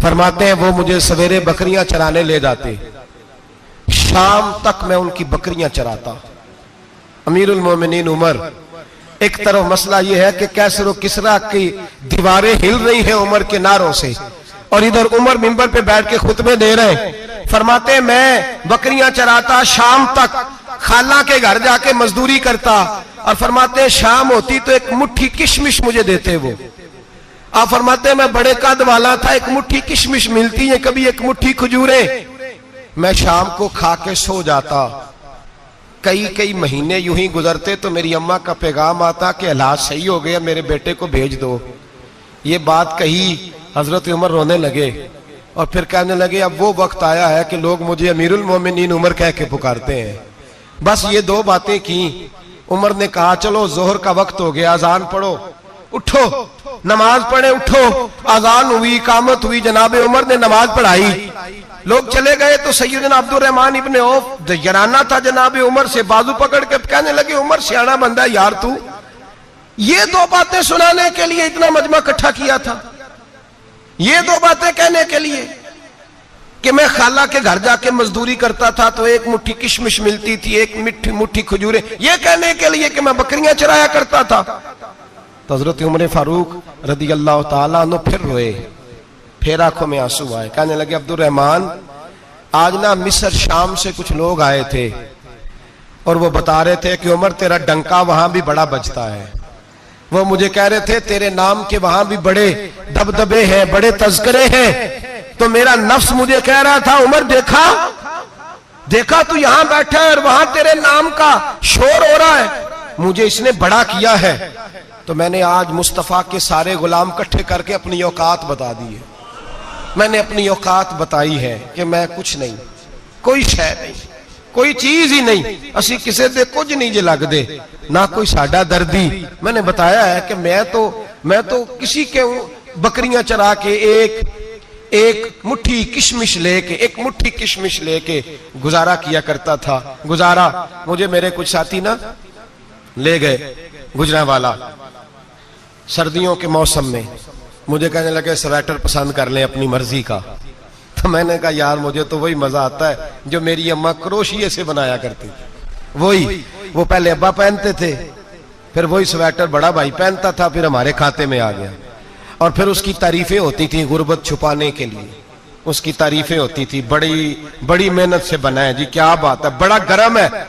फरमाते हैं वो मुझे सवेरे बकरियां चराने ले जाते, शाम तक मैं उनकी बकरियां चराता। अमीरुल मोमिनीन उमर, एक तरफ मसला यह है कि कैसर और किसरा की दीवारें हिल रही हैं उमर के नारों से, और इधर उमर मिंबर पे बैठ के खुतबे दे रहे हैं। फरमाते मैं बकरियां चराता, शाम तक खाला के घर जाके मजदूरी करता, और फरमाते शाम होती तो एक मुट्ठी किशमिश मुझे देते वो। आप फरमाते मैं बड़े कद वाला था, एक मुट्ठी किशमिश मिलती है, कभी एक मुट्ठी खजूरें, मैं शाम को खा के सो जाता। कई कई महीने यूं ही गुजरते तो मेरी अम्मा का पैगाम आता कि हालात सही हो गया, मेरे बेटे को भेज दो। ये बात कही, हजरत उमर रोने लगे और फिर कहने लगे, अब वो वक्त आया है कि लोग मुझे अमीरुल मोमिनीन उमर कह के पुकारते हैं। बस ये दो बातें की। उमर ने कहा चलो जोहर का वक्त हो गया, अजान पढ़ो, उठो नमाज पढ़े, उठो। अजान हुई, इकामत हुई, जनाब उमर ने नमाज पढ़ाई, लोग चले गए तो सैयदना अब्दुर रहमान इब्ने औफ जराना था जनाब उमर से, बाजू पकड़ के कहने लगे, उमर सियाना बंदा यार, तू ये दो बातें सुनाने के लिए इतना मजमा इकट्ठा किया था, ये दो बातें कहने के लिए कि मैं खाला के घर जाके मजदूरी करता था तो एक मुट्ठी किशमिश मिलती थी, एक मुट्ठी खजूरें, ये कहने के लिए कि मैं बकरियां चराया करता था। तो हजरत उमर फारूक रदी अल्लाह ताला अन्हु फिर रोए, फिर आंखों में आंसू आए। कहने लगे, अब्दुर रहमान आज ना मिस्र शाम से कुछ लोग आए थे और वो बता रहे थे कि उमर तेरा डंका वहां भी बड़ा बजता है। वो मुझे कह रहे थे तेरे नाम के वहां भी बड़े दबदबे हैं, बड़े तज़किरे हैं। तो मेरा नफ्स मुझे कह रहा था, उमर देखा देखा तू यहां बैठा है और वहां तेरे नाम का शोर हो रहा है, मुझे इसने बड़ा किया है। तो मैंने आज मुस्तफा के सारे गुलाम इकट्ठे करके अपनी औकात बता दी है। मैंने अपनी औकात बताई है कि मैं कुछ नहीं, कोई शय नहीं, कोई चीज ही नहीं, असी किसी दे कुछ नहीं जे लगदे, ना कोई साडा दर्दी। मैंने बताया है कि मैं तो किसी के बकरियां चरा के एक मुट्ठी किशमिश लेके गुजारा किया करता था। गुजारा मुझे मेरे कुछ साथी ना ले गए गुजरांवाला, सर्दियों के मौसम में मुझे कहने लगे स्वेटर पसंद कर लें अपनी मर्जी का। तो मैंने कहा यार मुझे तो वही मजा आता है जो मेरी अम्मा क्रोशिये से बनाया करती थी, वही। वो पहले अब्बा पहनते थे, फिर वही स्वेटर बड़ा भाई पहनता था, फिर हमारे खाते में आ गया। और फिर उसकी तारीफें होती थी गुर्बत छुपाने के लिए, उसकी तारीफें होती थी, बड़ी बड़ी मेहनत से बना है जी, क्या बात है, बड़ा गर्म है।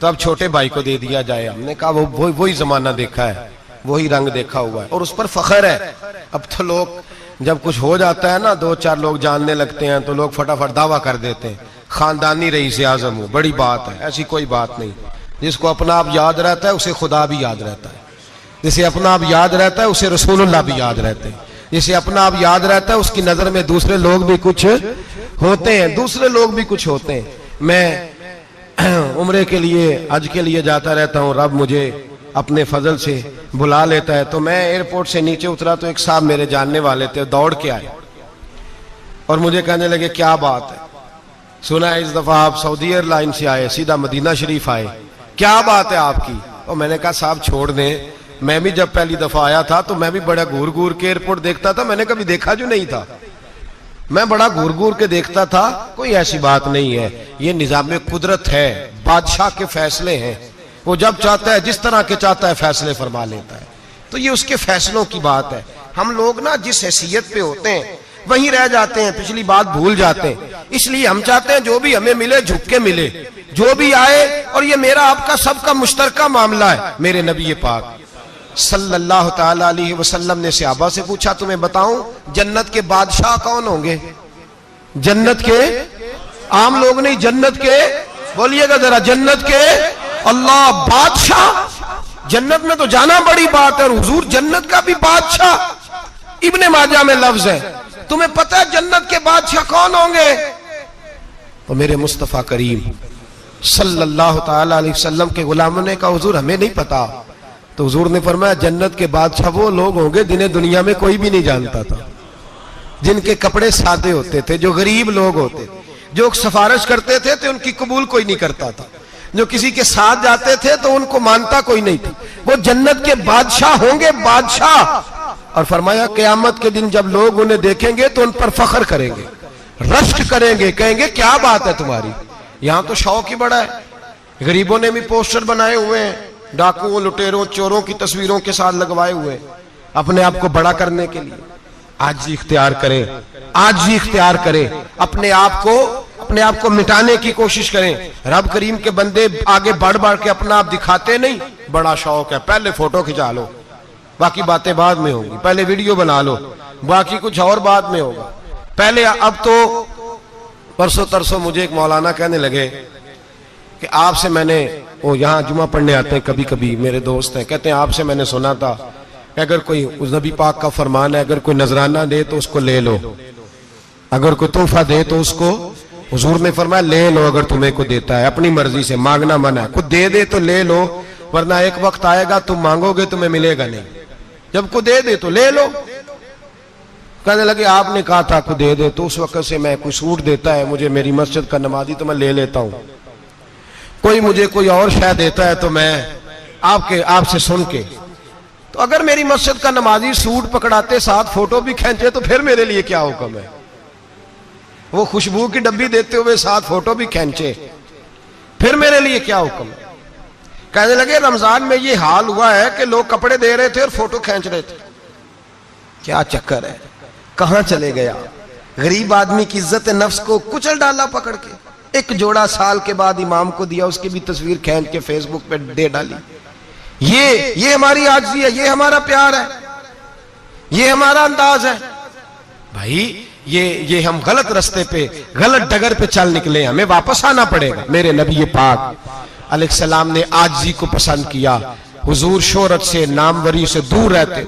तो अब छोटे भाई को दे दिया जाए। हमने कहा वो वही जमाना देखा है, वही रंग देखा हुआ है और उस पर फख्र है। अब तो लोग जब कुछ हो जाता है ना, दो चार लोग जानने लगते हैं तो लोग फटाफट दावा कर देते हैं खानदानी रईस आजम हूं, बड़ी बात है। ऐसी कोई बात नहीं। जिसको अपना आप याद रहता है उसे खुदा भी याद रहता है, जिसे अपना आप याद रहता है उसे रसूलुल्लाह भी याद रहते हैं, जिसे अपना आप याद रहता है उसकी नजर में दूसरे लोग भी कुछ होते हैं, दूसरे लोग भी कुछ होते हैं। मैं उम्रे के लिए, हज के लिए जाता रहता हूँ, रब मुझे अपने फजल से बुला लेता है। तो मैं एयरपोर्ट से नीचे उतरा तो एक साहब मेरे जानने वाले थे, दौड़ के आए और मुझे कहने लगे क्या बात है, सुना है इस दफा आप सऊदी एयरलाइन से आए, सीधा मदीना शरीफ आए, क्या बात है आपकी। और मैंने कहा साहब छोड़ दें, मैं भी जब पहली दफा आया था तो मैं भी बड़ा घूर घूर के एयरपोर्ट देखता था, मैंने कभी देखा जो नहीं था, मैं बड़ा घूर घूर के देखता था, कोई ऐसी बात नहीं है। ये निजाम कुदरत है, बादशाह के फैसले हैं, वो जब चाहता है जिस तरह के चाहता है फैसले फरमा लेता है। तो ये उसके फैसलों की बात है। हम लोग ना जिस हैसियत पे होते हैं वहीं रह जाते हैं, पिछली बात भूल जाते हैं। इसलिए हम चाहते हैं जो भी हमें मिले झुक के मिले, जो भी आए, और ये मेरा आपका सबका मुश्तरका मामला है। मेरे नबी पाक सल्लल्लाहु ताला अलैहि वसल्लम ने सहाबा से पूछा, तुम्हें बताऊं जन्नत के बादशाह कौन होंगे? जन्नत के आम लोग नहीं, जन्नत के, बोलिएगा जरा, जन्नत के अल्लाह बादशाह। जन्नत में तो जाना बड़ी बात है, और हुजूर जन्नत का भी बादशाह। इब्ने माजा में लफ्ज है। तुम्हें पता है जन्नत के बादशाह कौन होंगे? तो मेरे मुस्तफा करीम सल्लल्लाहु ताला अलैहि वसल्लम के गुलामों ने कहा हुजूर हमें नहीं पता। तो हुजूर ने फरमाया जन्नत के बादशाह वो लोग होंगे जिन्हें दुनिया में कोई भी नहीं जानता था, जिनके कपड़े सादे होते थे, जो गरीब लोग होते, जो सिफारिश करते थे तो उनकी कबूल कोई नहीं करता था, जो किसी के साथ जाते थे तो उनको मानता कोई नहीं था। वो जन्नत के बादशाह होंगे, बादशाह। और फरमाया क़यामत के दिन जब लोग उन्हें देखेंगे तो उन पर फख्र करेंगे, रश्क करेंगे, कहेंगे क्या बात है तुम्हारी, यहां तो शौक ही बड़ा है। गरीबों ने भी पोस्टर बनाए हुए हैं, डाकुओं, लुटेरों, चोरों की तस्वीरों के साथ लगवाए हुए, अपने आप को बड़ा करने के लिए। आज ही इख्तियार करें, आज ही इख्तियार करें, अपने आप को मिटाने की कोशिश करें। रब करीम के बंदे आगे बढ़ बढ़ के अपना आप दिखाते नहीं, बड़ा शौक है, पहले फोटो खिंचा लो, बाकी बातें बाद में होंगी, पहले वीडियो बना लो, बाकी कुछ और बाद में होगा। पहले अब तो परसों तरसों मुझे एक मौलाना कहने लगे कि आपसे मैंने, वो यहाँ जुमा पढ़ने आते हैं कभी कभी, मेरे दोस्त हैं, कहते हैं आपसे मैंने सुना था कि अगर कोई, उस नबी पाक का फरमान है, अगर कोई नजराना दे तो उसको ले लो, अगर कोई तोहफा दे तो उसको, हुजूर ने फरमाया ले लो अगर तुम्हें को देता है, अपनी मर्जी से, मांगना मना है, कुछ दे दे तो ले लो, वरना एक वक्त आएगा तुम मांगोगे तुम्हें मिलेगा नहीं, जब को दे दे तो ले लो। कहने लगे आपने कहा था को दे दे, तो उस वक्त से मैं, कोई सूट देता है मुझे मेरी मस्जिद का नमाजी तो मैं ले लेता हूं, कोई मुझे कोई और शय देता है तो मैं आपसे सुन के, तो अगर मेरी मस्जिद का नमाजी सूट पकड़ाते साथ फोटो भी खींचे तो फिर मेरे लिए क्या हुक्म है? वो खुशबू की डब्बी देते हुए साथ फोटो भी खींचे, फिर मेरे लिए क्या हुक्म है? कहने लगे रमजान में ये हाल हुआ है कि लोग कपड़े दे रहे थे और फोटो खींच रहे थे, क्या चक्कर है, कहां चले गया? गरीब आदमी की इज्जत नफ्स को कुचल डाला पकड़ के। एक जोड़ा साल के बाद इमाम को दिया, उसकी भी तस्वीर खींच के फेसबुक पे दे डाली। ये हमारी आजिज़ी है, ये हमारा प्यार है, ये हमारा अंदाज है। भाई ये हम गलत रास्ते पे, गलत डगर पे चल निकले, हमें वापस आना पड़ेगा। मेरे नबी पाक अलैहिस्सलाम ने आजिज़ी को पसंद किया। हुजूर शोहरत से, नामवरी से दूर रहते,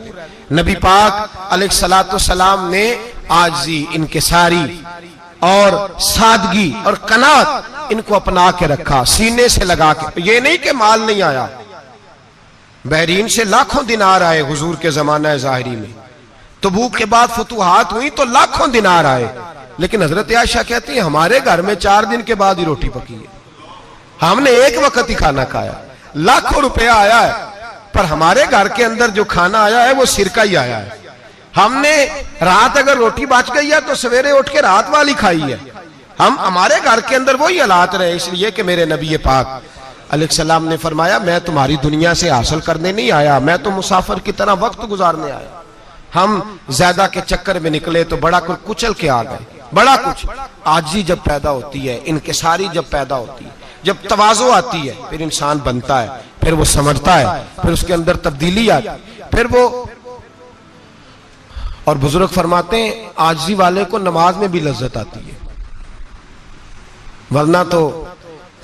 नबी पाक अलैहिस्सलाम ने आजिज़ी, इनकिसारी और सादगी और कनात इनको अपना के रखा, सीने से लगा के। ये नहीं कि माल नहीं आया, बहरीन से लाखों दिनार आए हुजूर के जमाना ज़ाहिरी में, तबूक के बाद फतुहात हुई तो लाखों दिनार आए, लेकिन हजरत आयशा कहती है हमारे घर में 4 दिन के बाद ही रोटी पकी है, हमने एक वक्त ही खाना खाया, लाखों रुपया आया है, पर हमारे घर के अंदर जो खाना आया है वो सिरका ही आया है। हमने रात अगर रोटी बच गई है तो सवेरे उठ के रात वाली खाई है। हमारे घर के अंदर वही हालात रहे, इसलिए कि मेरे नबी पाक अलैहिस्सलाम ने फरमाया मैं तुम्हारी दुनिया से हासिल करने नहीं आया, मैं तो मुसाफिर की तरह वक्त गुजारने आया। हम ज्यादा के चक्कर में निकले तो बड़ा कुछ कुचल के आ गए, बड़ा कुछ। आजी जब पैदा होती है, इनकिसारी जब पैदा होती है, जब तवाज़ो आती है, फिर इंसान बनता है, फिर वो समझता है, फिर उसके अंदर तब्दीली आती है, फिर वो। और बुजुर्ग फरमाते हैं आजी वाले को नमाज में भी लज्जत आती है, वरना तो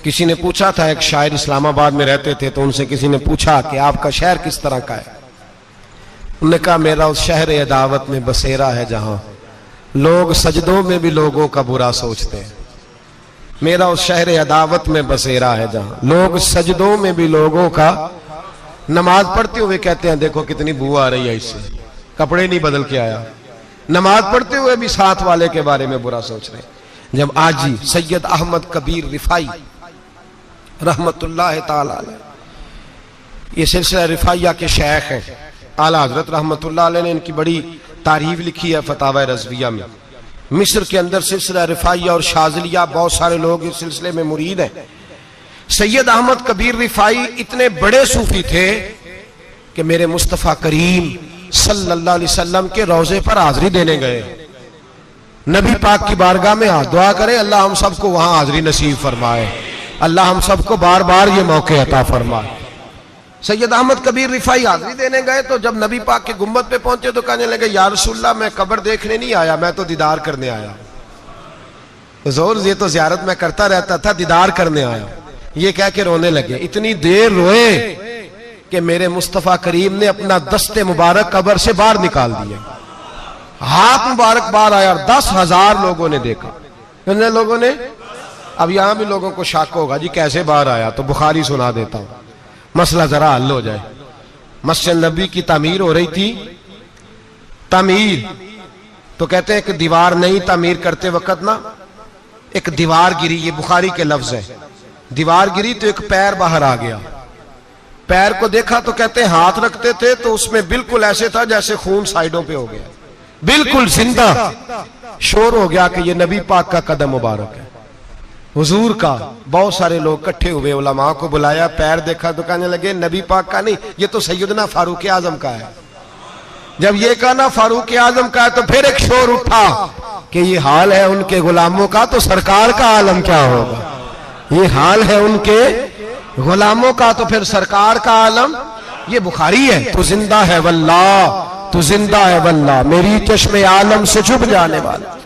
किसी ने पूछा था, एक शायर इस्लामाबाद में रहते थे, तो उनसे किसी ने पूछा कि आपका शहर किस तरह का है? उन्होंने कहा मेरा उस शहर अदावत में बसेरा है जहां लोग सजदों में भी लोगों का बुरा सोचते हैं। मेरा उस शहर अदावत में बसेरा है जहां लोग सजदों में भी लोगों का, नमाज पढ़ते हुए कहते हैं देखो कितनी बू आ रही है इससे, कपड़े नहीं बदल के आया, नमाज पढ़ते हुए भी साथ वाले के बारे में बुरा सोच रहे हैं। जब आजी सैयद अहमद कबीर रिफाई रहमतुल्लाह ताला अलैह, ये सिलसिला रिफाइया के शेख हैं, आला हजरत रहमतुल्लाह अलैह ने इनकी बड़ी तारीफ लिखी है फतावा रज़विया में। मिस्र के अंदर सिलसिला रिफाइया और शाज़लिया, बहुत सारे लोग इस सिलसिले में मुरीद हैं। सैयद अहमद कबीर रिफाई इतने बड़े सूफी थे कि मेरे मुस्तफ़ा करीम सल्लल्लाहु अलैहि वसल्लम के रोजे पर हाजिरी देने गए। नबी पाक की बारगाह में हाथ दुआ करें, अल्लाह हम सबको वहां हाजिरी नसीब फरमाए, अल्लाह हम सबको बार बार ये मौके अता फरमाए। सैयद अहमद कबीर रिफाई हाजिरी देने गए तो जब नबी पाक के गुम्बद पे पहुंचे तो कहने लगे या रसूलल्लाह मैं कब्र देखने नहीं आया, मैं तो दीदार करने आया। हुजूर ये तो ज़ियारत में करता रहता था, दीदार करने आया। ये कह के रोने लगे। इतनी देर रोए कि मेरे मुस्तफ़ा करीम ने अपना दस्ते मुबारक कब्र से बाहर निकाल दिया। हाथ मुबारक बाहर आया और 10,000 लोगों ने देखा। कितने लोगों ने? अब यहां भी लोगों को शक होगा जी कैसे बाहर आया, तो बुखारी सुना देता हूं, मसला जरा हल हो जाए। मस्जिद नबी की तामीर हो रही थी। तामीर तो कहते हैं कि दीवार नहीं, तामीर करते वक्त ना एक दीवार गिरी, ये बुखारी के लफ्ज है। दीवार गिरी तो एक पैर बाहर आ गया। पैर को देखा तो कहते हैं हाथ रखते थे तो उसमें बिल्कुल ऐसे था जैसे खून साइडों पे हो गया, बिल्कुल जिंदा। शोर हो गया कि ये नबी पाक का कदम मुबारक है, हुजूर का। बहुत सारे लोग इकट्ठे हुए, उलमा को बुलाया, पैर देखा तो कहने लगे नबी पाक का नहीं, ये तो सैयदना फारूक आजम का है। जब ये कहा ना फारूक आजम का है तो फिर एक शोर उठा कि ये हाल है उनके गुलामों का, तो सरकार का आलम क्या होगा। ये हाल है उनके गुलामों का तो फिर सरकार का आलम। ये बुखारी है। तो जिंदा है वल्लाह, तो जिंदा है वल्लाह, मेरी चश्मे आलम से छुप जाने वाला।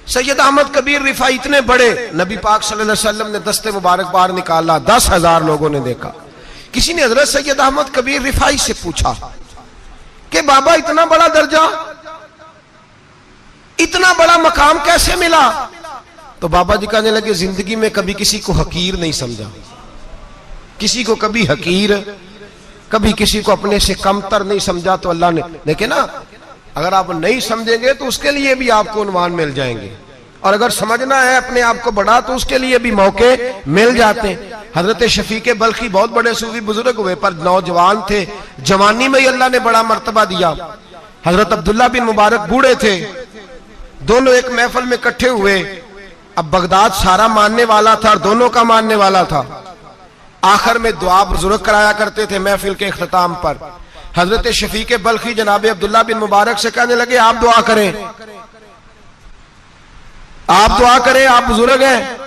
सैयद अहमद कबीर रिफाई इतने बड़े, नबी पाक सल्लल्लाहु अलैहि वसल्लम ने दस्ते मुबारक बाहर निकाला, 10,000 लोगों ने देखा। किसी ने हजरत सैयद अहमद कबीर रिफाई से पूछा कि बाबा इतना बड़ा दर्जा, इतना बड़ा मकाम कैसे मिला? तो बाबा जी कहने लगे जिंदगी में कभी किसी को हकीर नहीं समझा, किसी को कभी हकीर, कभी किसी को अपने से कमतर नहीं समझा। तो अल्लाह ने देखे ना, अगर आप नहीं समझेंगे तो उसके लिए भी आपको उन्वान मिल जाएंगे, और अगर समझना है अपने आप को बड़ा तो उसके लिए भी मौके मिल जाते हैं। हजरत शफीक बल्खी बहुत बड़े सूफी बुजुर्ग हुए, पर नौजवान थे, जवानी में ही अल्लाह ने बड़ा मर्तबा दिया। हजरत अब्दुल्ला बिन मुबारक बूढ़े थे, दोनों एक महफिल में इकट्ठे हुए। अब बगदाद सारा मानने वाला था और दोनों का मानने वाला था। आखिर में दुआ बुजुर्ग कराया करते थे महफिल के इख्तिताम पर। हजरत शफीक बल्खी जनाब अब्दुल्ला बिन मुबारक से कहने लगे आप दुआ करें, आप दुआ करें, आप बुजुर्ग हैं।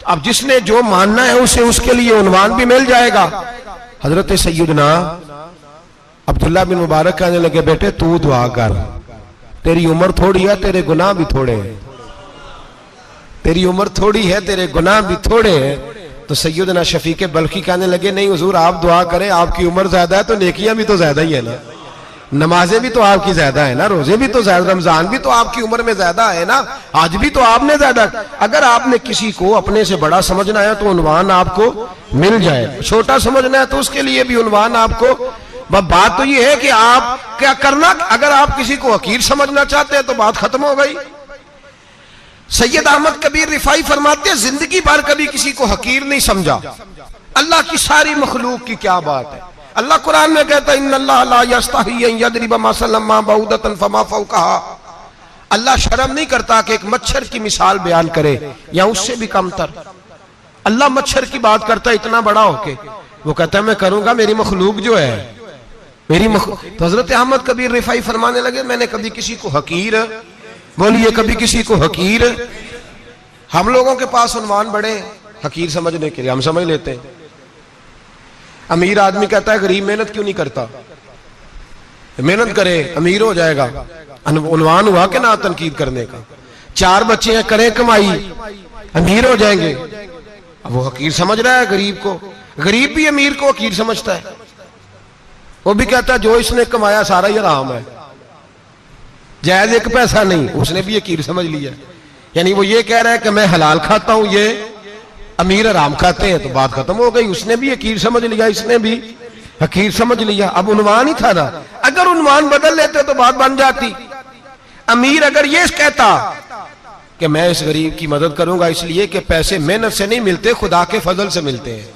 अब जिसने जो मानना है उसे उसके लिए उन्वान भी मिल जाएगा। हजरत सैयदना अब्दुल्ला बिन मुबारक कहने लगे बेटे तू दुआ कर, तेरी उम्र थोड़ी है, तेरे गुनाह भी थोड़े हैं, तेरी उम्र थोड़ी है, तेरे गुनाह भी थोड़े हैं। तो सैयदना शफीक बल्खी कहने लगे नहीं हुजूर आप दुआ करें, आपकी उम्र ज्यादा है तो नेकियां भी तो ज्यादा ही है ना, नमाजें भी तो आपकी ज्यादा है ना, रोजे भी तो ज्यादा, रमजान भी तो आपकी उम्र में ज्यादा है ना, आज भी तो आपने ज्यादा। अगर आपने किसी को अपने से बड़ा समझना है तो उन्वान आपको मिल जाए, छोटा समझना है तो उसके लिए भी उन्वान आपको। बात तो ये है कि आप क्या करना, अगर आप किसी को हकीर समझना चाहते हैं तो बात खत्म हो गई। सैयद अहमद कबीर रिफाई फरमाते हैं जिंदगी भर कभी किसी को हकीर नहीं समझा। अल्लाह की सारी मखलूक की क्या बात है। अल्लाह कुरान में कहता है इन्नल्लाह ला यस्तही अन यदरिबा मसलन मा बऊदतन फमा फौकहा। अल्लाह शर्म नहीं करता कि एक मच्छर की मिसाल बयान करे या उससे भी कमतर। अल्लाह मच्छर की बात करता है इतना बड़ा होके, वो कहता है मैं करूंगा, मेरी मखलूक जो है मेरी तो हजरत अहमद कबीर रिफाई फरमाने लगे मैंने कभी किसी को हकीर, बोलिए कभी किसी को हकीर। हम लोगों के पास उन्वान बड़े हकीर समझने के लिए, हम समझ लेते हैं। अमीर आदमी कहता है गरीब मेहनत क्यों नहीं करता, मेहनत करे अमीर हो जाएगा, उन्वान हुआ कि ना तनकीद करने का। 4 बच्चे हैं करें कमाई अमीर हो जाएंगे, अब वो हकीर समझ रहा है गरीब को। गरीब भी अमीर को हकीर समझता है, वो भी कहता है जो इसने कमाया सारा ही हराम है, जायज एक पैसा नहीं, उसने भी हकीर समझ लिया। यानी वो ये कह रहा है कि मैं हलाल खाता हूं, ये अमीर हराम खाते हैं, तो बात खत्म हो गई। उसने भी हकीर समझ लिया, इसने भी हकीर समझ लिया। अब उन्वान ही था ना, अगर उन्वान बदल लेते तो बात बन जाती। अमीर अगर ये कहता कि मैं इस गरीब की मदद करूंगा इसलिए कि पैसे मेहनत से नहीं मिलते, खुदा के फजल से मिलते हैं,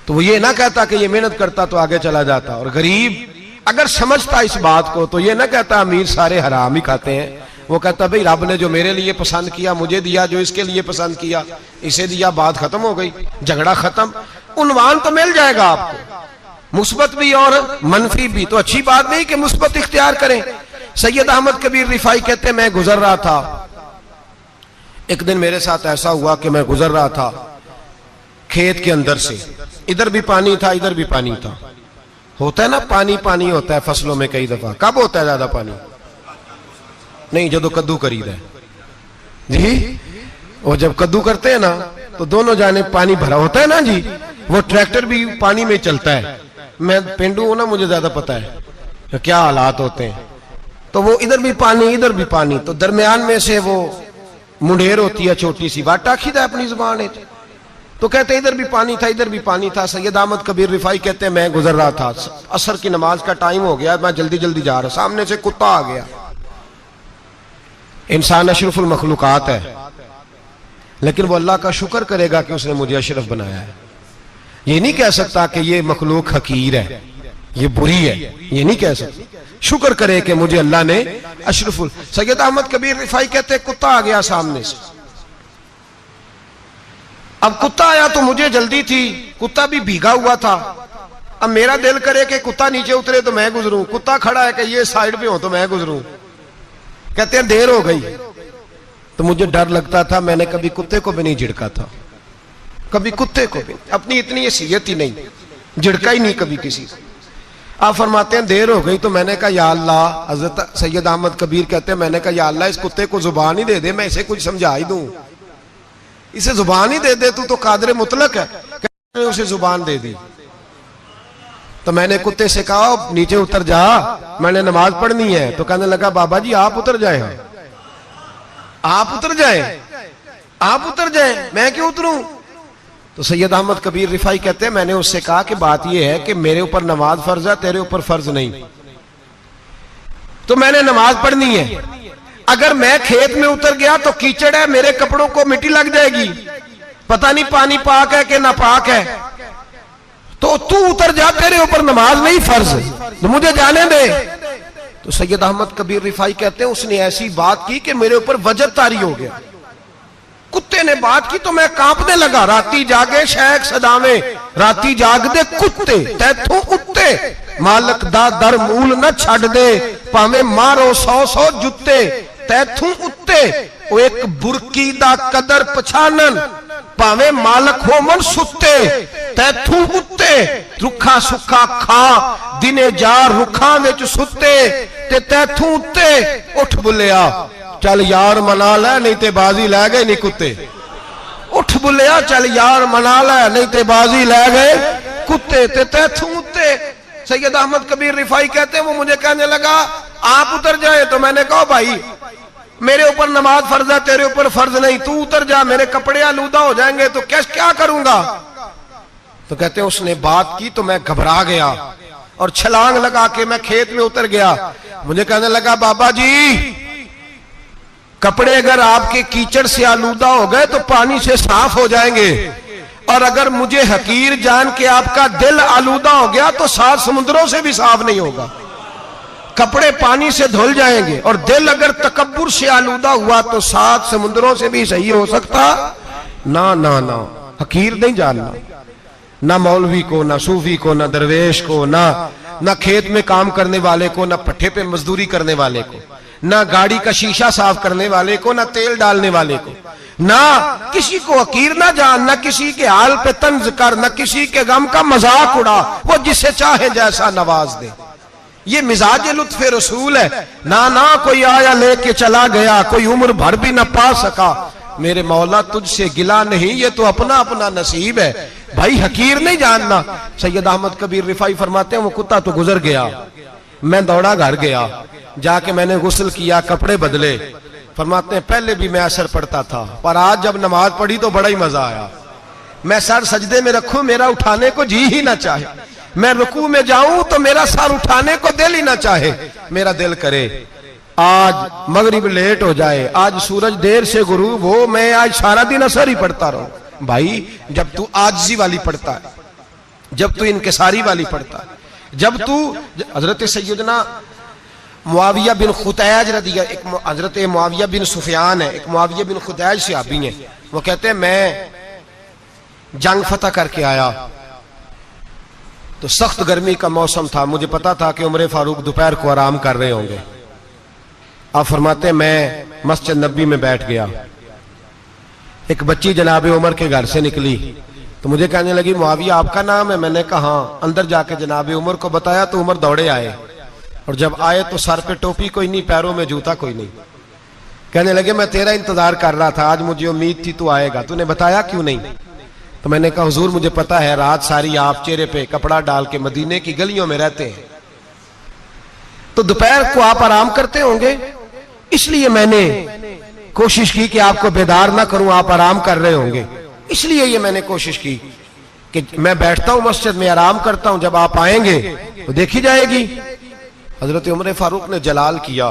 तो वो ये ना कहता कि ये मेहनत करता तो आगे चला जाता। और गरीब अगर समझता इस बात को तो ये ना कहता अमीर सारे हराम ही खाते हैं, वो कहता भाई रब ने जो मेरे लिए पसंद किया मुझे दिया, जो इसके लिए पसंद किया इसे दिया, बात खत्म हो गई, झगड़ा खत्म। उन्वान तो मिल जाएगा आपको, मुस्बत भी और मनफी भी। तो अच्छी बात नहीं कि मुस्बत इख्तियार करें। सैयद अहमद कबीर रिफाई कहते मैं गुजर रहा था, एक दिन मेरे साथ ऐसा हुआ कि मैं गुजर रहा था खेत के अंदर से, इधर भी पानी था इधर भी पानी था। होता है ना पानी पानी होता है फसलों में कई दफा। कब होता है ज्यादा पानी? नहीं, जो कद्दू करीद है जी वो जब कद्दू करते हैं ना तो दोनों जाने पानी भरा होता है ना जी, वो ट्रैक्टर भी पानी में चलता है। मैं पेंडू हूं ना, मुझे ज्यादा पता है क्या हालात होते हैं। तो वो इधर भी पानी इधर भी पानी, तो दरमियान में से वो मुंडेर होती है छोटी सी, वाटा खीदा अपनी जुबान है। तो कहते इधर भी पानी था इधर भी पानी था। सैयद अहमद कबीर रिफाई कहते हैं मैं गुजर रहा था, असर की नमाज का टाइम हो गया, मैं जल्दी जल्दी जा रहा, सामने से कुत्ता आ गया। इंसान अशरफुल मखलूकात है, लेकिन वो अल्लाह का शुक्र करेगा कि उसने मुझे अशरफ बनाया है। ये नहीं कह सकता कि ये मखलूक हकीर है, ये बुरी है, ये नहीं कह सकता। शुक्र करे कि मुझे अल्लाह ने अशरफुल। सैयद अहमद कबीर रिफाई कहते हैं कुत्ता आ गया सामने से। अब कुत्ता आया तो मुझे जल्दी थी, कुत्ता भी भीगा हुआ था। अब मेरा दिल करे कि कुत्ता नीचे उतरे तो मैं गुजरूं, कुत्ता खड़ा है कि ये साइड पे हो तो मैं गुजरूं। कहते हैं देर हो गई तो मुझे डर लगता था, मैंने कभी कुत्ते को भी नहीं झिड़का था, कभी कुत्ते को भी, अपनी इतनी हैसियत ही नहीं, झिड़का ही नहीं कभी किसी को। आप फरमाते हैं देर हो गई तो मैंने कहा या अल्लाह, हजरत सैयद अहमद कबीर कहते हैं मैंने कहा या अल्लाह इस कुत्ते को जुबान ही दे दे, मैं इसे कुछ समझा ही दूं, इसे जुबान ही दे दे, तू तो कादर मुतलक है। उसे जुबान दे दी तो मैंने कुत्ते से कहा नीचे उतर जा, मैंने नमाज पढ़नी है। तो कहने लगा बाबा जी आप उतर जाए, आप उतर जाए, आप उतर जाए, मैं क्यों उतरूं। तो सैयद अहमद कबीर रिफाई कहते हैं मैंने उससे कहा कि बात यह है कि मेरे ऊपर नमाज फर्ज है, तेरे ऊपर फर्ज नहीं, तो मैंने नमाज पढ़नी है। अगर मैं खेत में उतर गया तो कीचड़ है, मेरे कपड़ों को मिट्टी लग जाएगी, पता नहीं पानी पाक है कि नापाक है, तो तू उतर जा, तेरे ऊपर नमाज नहीं फर्ज, तो मुझे जाने दे। तो सैयद अहमद कबीर रिफाई कहते हैं उसने ऐसी बात की कि मेरे ऊपर वजद तारी हो गया। कुत्ते ने बात की तो मैं कांपने लगा। राती जागे शेख सदावे, राती जाग दे कुत्ते, तैथों उत्ते मालक दा दर मूल न छड़ दे, भावे मारो 100 जुत्ते, तैथों उत्ते वो एक बुरकी दा कदर पछानन, भावे मालक हो मन सुते, तैथों उत्ते रुखा सुखा खा दिने जार रुखा विच सुते, ते तैथों उत्ते उठ बुलिया चल यार मना लै नहीं ते बाजी लै गए नहीं कुत्ते, उठ बुलिया चल यार मना लै नहीं ते बाजी लै गए कुत्ते, ते तैथों उत्ते। सैयद अहमद कबीर रिफाई कहते हैं वो मुझे कहने लगा आप उतर जाए। तो मैंने कहा भाई मेरे ऊपर नमाज फर्ज है, तेरे ऊपर फर्ज नहीं, तू उतर जा, मेरे कपड़े आलूदा हो जाएंगे तो क्या करूंगा। तो कहते हैं उसने बात की तो मैं घबरा गया और छलांग लगा के मैं खेत में उतर गया। मुझे कहने लगा बाबा जी कपड़े अगर आपके कीचड़ से आलूदा हो गए तो पानी से साफ हो जाएंगे, और अगर मुझे हकीर जान के आपका दिल आलूदा हो गया तो 7 समुद्रों से भी साफ नहीं होगा। कपड़े पानी से धुल जाएंगे और दिल अगर तकब्बुर से आलूदा हुआ तो 7 समुद्रों से भी सही हो सकता ना। ना ना हकीर नहीं जानना, ना मौलवी को, ना सूफी को, ना दरवेश को, ना खेत में काम करने वाले को, ना पट्टे पे मजदूरी करने वाले को, ना गाड़ी का शीशा साफ करने वाले को, ना तेल डालने वाले को, ना किसी को हकीर ना जान, ना किसी के हाल पे तंज कर, ना किसी के गम का मजाक उड़ा, वो जिसे चाहे जैसा नवाज दे। ये मिजाज लुत्फ रसूल है। ना कोई आया लेके चला गया, कोई उम्र भर भी ना पा सका, मेरे मौला तुझसे गिला नहीं, ये तो अपना अपना नसीब है। भाई हकीर नहीं जानना। सैयद अहमद कबीर रिफाई फरमाते हैं वो कुत्ता तो गुजर गया, मैं दौड़ा घर गया, जाके मैंने गुस्ल किया, कपड़े बदले। फरमाते हैं पहले भी मैं असर पढ़ता था, पर आज जब नमाज पढ़ी तो बड़ा ही मजा आया। मैं सर सजदे में रखूं मेरा उठाने को जी ही ना चाहे, मैं रुकू में जाऊं तो मेरा सर उठाने को दिल ही ना चाहे। मेरा दिल करे आज मगरिब लेट हो जाए, आज सूरज देर से गुरूब हो, मैं आज सारा दिन असर ही पढ़ता रहूं। भाई जब तू आजिज़ी वाली पढ़ता है, जब तू इनकिसारी वाली पढ़ता है, जब तू हजरत सैयदना मुआविया बिन खुतैज रदिया, एक हजरत मुआविया बिन सुफियान है, एक मुआविया बिन खुतैज सहाबी हैं, वो कहते हैं मैं जंग फतह करके आया तो सख्त गर्मी का मौसम था, मुझे पता था कि उमर फारूक दोपहर को आराम कर रहे होंगे। आप फरमाते मैं मस्जिद नबी में बैठ गया, एक बच्ची जनाब उमर के घर से निकली तो मुझे कहने लगी मुआविया आपका नाम है। मैंने कहा हाँ। अंदर जाके जनाब उमर को बताया तो उमर दौड़े आए, और जब आए तो सर पे टोपी कोई नहीं, पैरों में जूता कोई नहीं। कहने लगे मैं तेरा इंतजार कर रहा था, आज मुझे उम्मीद थी तू आएगा, तूने बताया क्यों नहीं? तो मैंने कहा हुजूर मुझे पता है रात सारी आप चेहरे पे कपड़ा डाल के मदीने की गलियों में रहते हैं, तो दोपहर को आप आराम करते होंगे, इसलिए मैंने कोशिश की कि आपको बेदार ना करूं, आप आराम कर रहे होंगे, इसलिए ये मैंने कोशिश की कि मैं बैठता हूं मस्जिद में आराम करता हूं, जब आप आएंगे तो देखी जाएगी। हजरत उमर फारूक ने जलाल किया,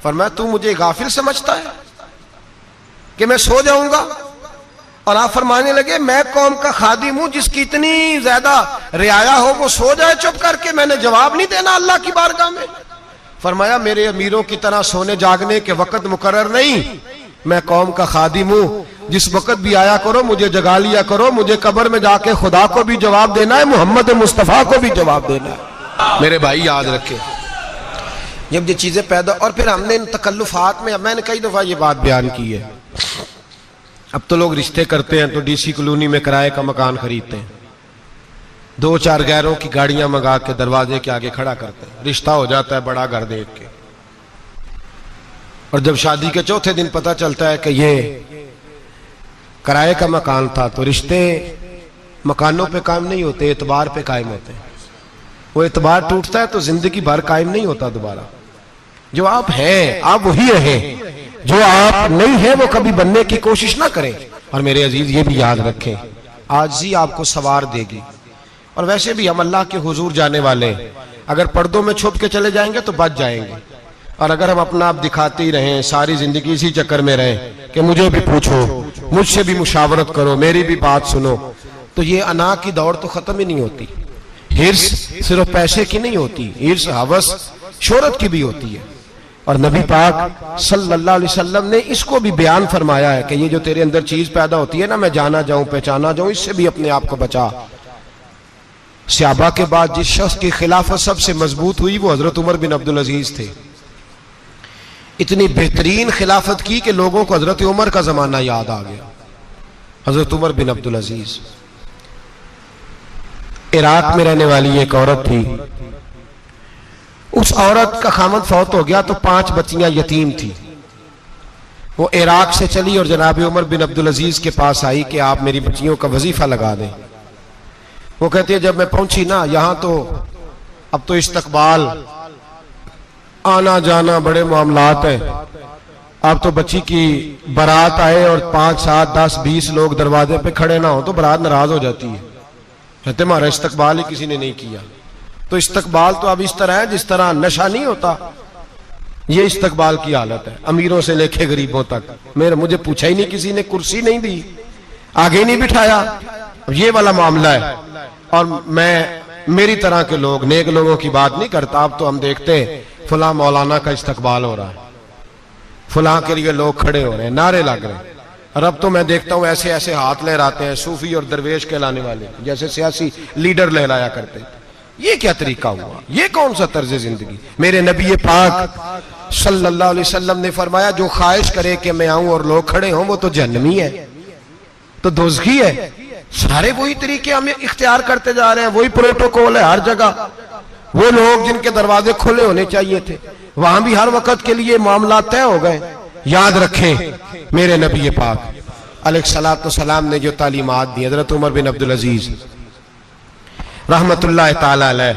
फरमाया तू मुझे गाफिल समझता है कि मैं सो जाऊंगा? और आप फरमाने लगे मैं कौम का खादिम हूं जिसकी इतनी ज्यादा रियाया हो वो सो जाए चुप करके, मैंने जवाब नहीं देना अल्लाह की बारगाह में? फरमाया मेरे अमीरों की तरह सोने जागने के वक्त मुकर्रर नहीं, मैं कौम का खादिम हूं, जिस वक्त भी आया करो मुझे जगा लिया करो, मुझे कब्र में जाके खुदा को भी जवाब देना है, मोहम्मद मुस्तफा को भी जवाब देना है। मेरे भाई याद रखे जब ये चीजें पैदा, और फिर हमने इन तकल्लुफात में, मैंने कई दफा ये बात बयान की है, अब तो लोग रिश्ते करते हैं तो डीसी कॉलोनी में किराए का मकान खरीदते हैं, 2-4 गैरों की गाड़ियां मंगा के दरवाजे के आगे खड़ा करते हैं, रिश्ता हो जाता है बड़ा घर देख के, और जब शादी के चौथे दिन पता चलता है कि ये किराए का मकान था, तो रिश्ते मकानों पे कायम नहीं होते, एतबार पे कायम होते हैं। वो एतबार टूटता है तो जिंदगी भर कायम नहीं होता दोबारा। जो आप हैं आप वही रहें, जो आप नहीं है वो कभी बनने की कोशिश ना करें। और मेरे अजीज ये भी याद रखें, आजिज़ी आपको सवार देगी। और वैसे भी हम अल्लाह के हुजूर जाने वाले, अगर पर्दों में छुप के चले जाएंगे तो बच जाएंगे, और अगर हम अपना आप दिखाते ही रहें, सारी जिंदगी इसी चक्कर में रहें कि मुझे भी पूछो, मुझसे भी मुशावरत करो, मेरी भी बात सुनो, तो ये अना की दौड़ तो खत्म ही नहीं होती। हिर्स सिर्फ पैसे की नहीं होती, हिर्स हवस शोहरत की भी होती है। और नबी पाक सल्लल्लाहु अलैहि वसल्लम ने इसको भी बयान फरमाया है कि ये जो तेरे अंदर चीज पैदा होती है ना, मैं जाना जाऊं पहचाना जाऊं, इससे भी अपने आप को बचा। सहाबा के बाद जिस शख्स की खिलाफत सबसे मजबूत हुई वो हजरत उमर बिन अब्दुल अजीज थे। इतनी बेहतरीन खिलाफत की कि लोगों को हजरत उमर का जमाना याद आ गया। हजरत उमर बिन अब्दुल अजीज, इराक में रहने वाली एक औरत थी, उस औरत का खामद फौत हो गया तो 5 बच्चियां यतीम थी। वो इराक से चली और जनाब उमर बिन अब्दुल अजीज के पास आई कि आप मेरी बच्चियों का वजीफा लगा दें। वो कहती है जब मैं पहुंची ना, यहां तो अब तो इस्तकबाल आना जाना बड़े मामलात है, अब तो बच्ची की बारात आए और 5, 7, 10, 20 लोग दरवाजे पे खड़े ना हो तो बारात नाराज हो जाती है, कहते हमारा इस्तकबाल ही किसी ने नहीं किया। तो इस्तकबाल तो अब इस तरह है जिस तरह नशा नहीं होता, ये इस्तकबाल की हालत है, अमीरों से लेके गरीबों तक। मुझे पूछा ही नहीं किसी ने, कुर्सी नहीं दी, आगे नहीं बिठाया, ये वाला मामला है। और मैं मेरी तरह के लोग, नेक लोगों की बात नहीं करता। अब तो हम देखते हैं फला मौलाना का इस्तकबाल हो रहा है, फला के लिए लोग खड़े हो रहे हैं, नारे लग रहे हैं। और अब तो मैं देखता हूं ऐसे ऐसे हाथ लहराते हैं सूफी और दरवेश कहलाने वाले, जैसे सियासी लीडर लहराया करते हैं। ये क्या तरीका हुआ, ये कौन सा तर्ज जिंदगी? मेरे नबी पाक सल्लल्लाहु अलैहि वसल्लम ने फरमाया जो ख्वाहिश करे कि मैं आऊं और लोग खड़े हों वो तो जहन्नमी है, तो दोज़खी है। सारे वही तरीके हम इख्तियार करते जा रहे हैं, वही प्रोटोकॉल है हर जगह। वो लोग जिनके दरवाजे खुले होने चाहिए थे वहां भी हर वक्त के लिए मामला तय हो गए। याद रखें मेरे नबी पाक अलैहिस्सलातु वस्सलाम ने जो तालीमात दी, हजरत उमर बिन अब्दुल अजीज रहमतुल्लाह ताला अलैह।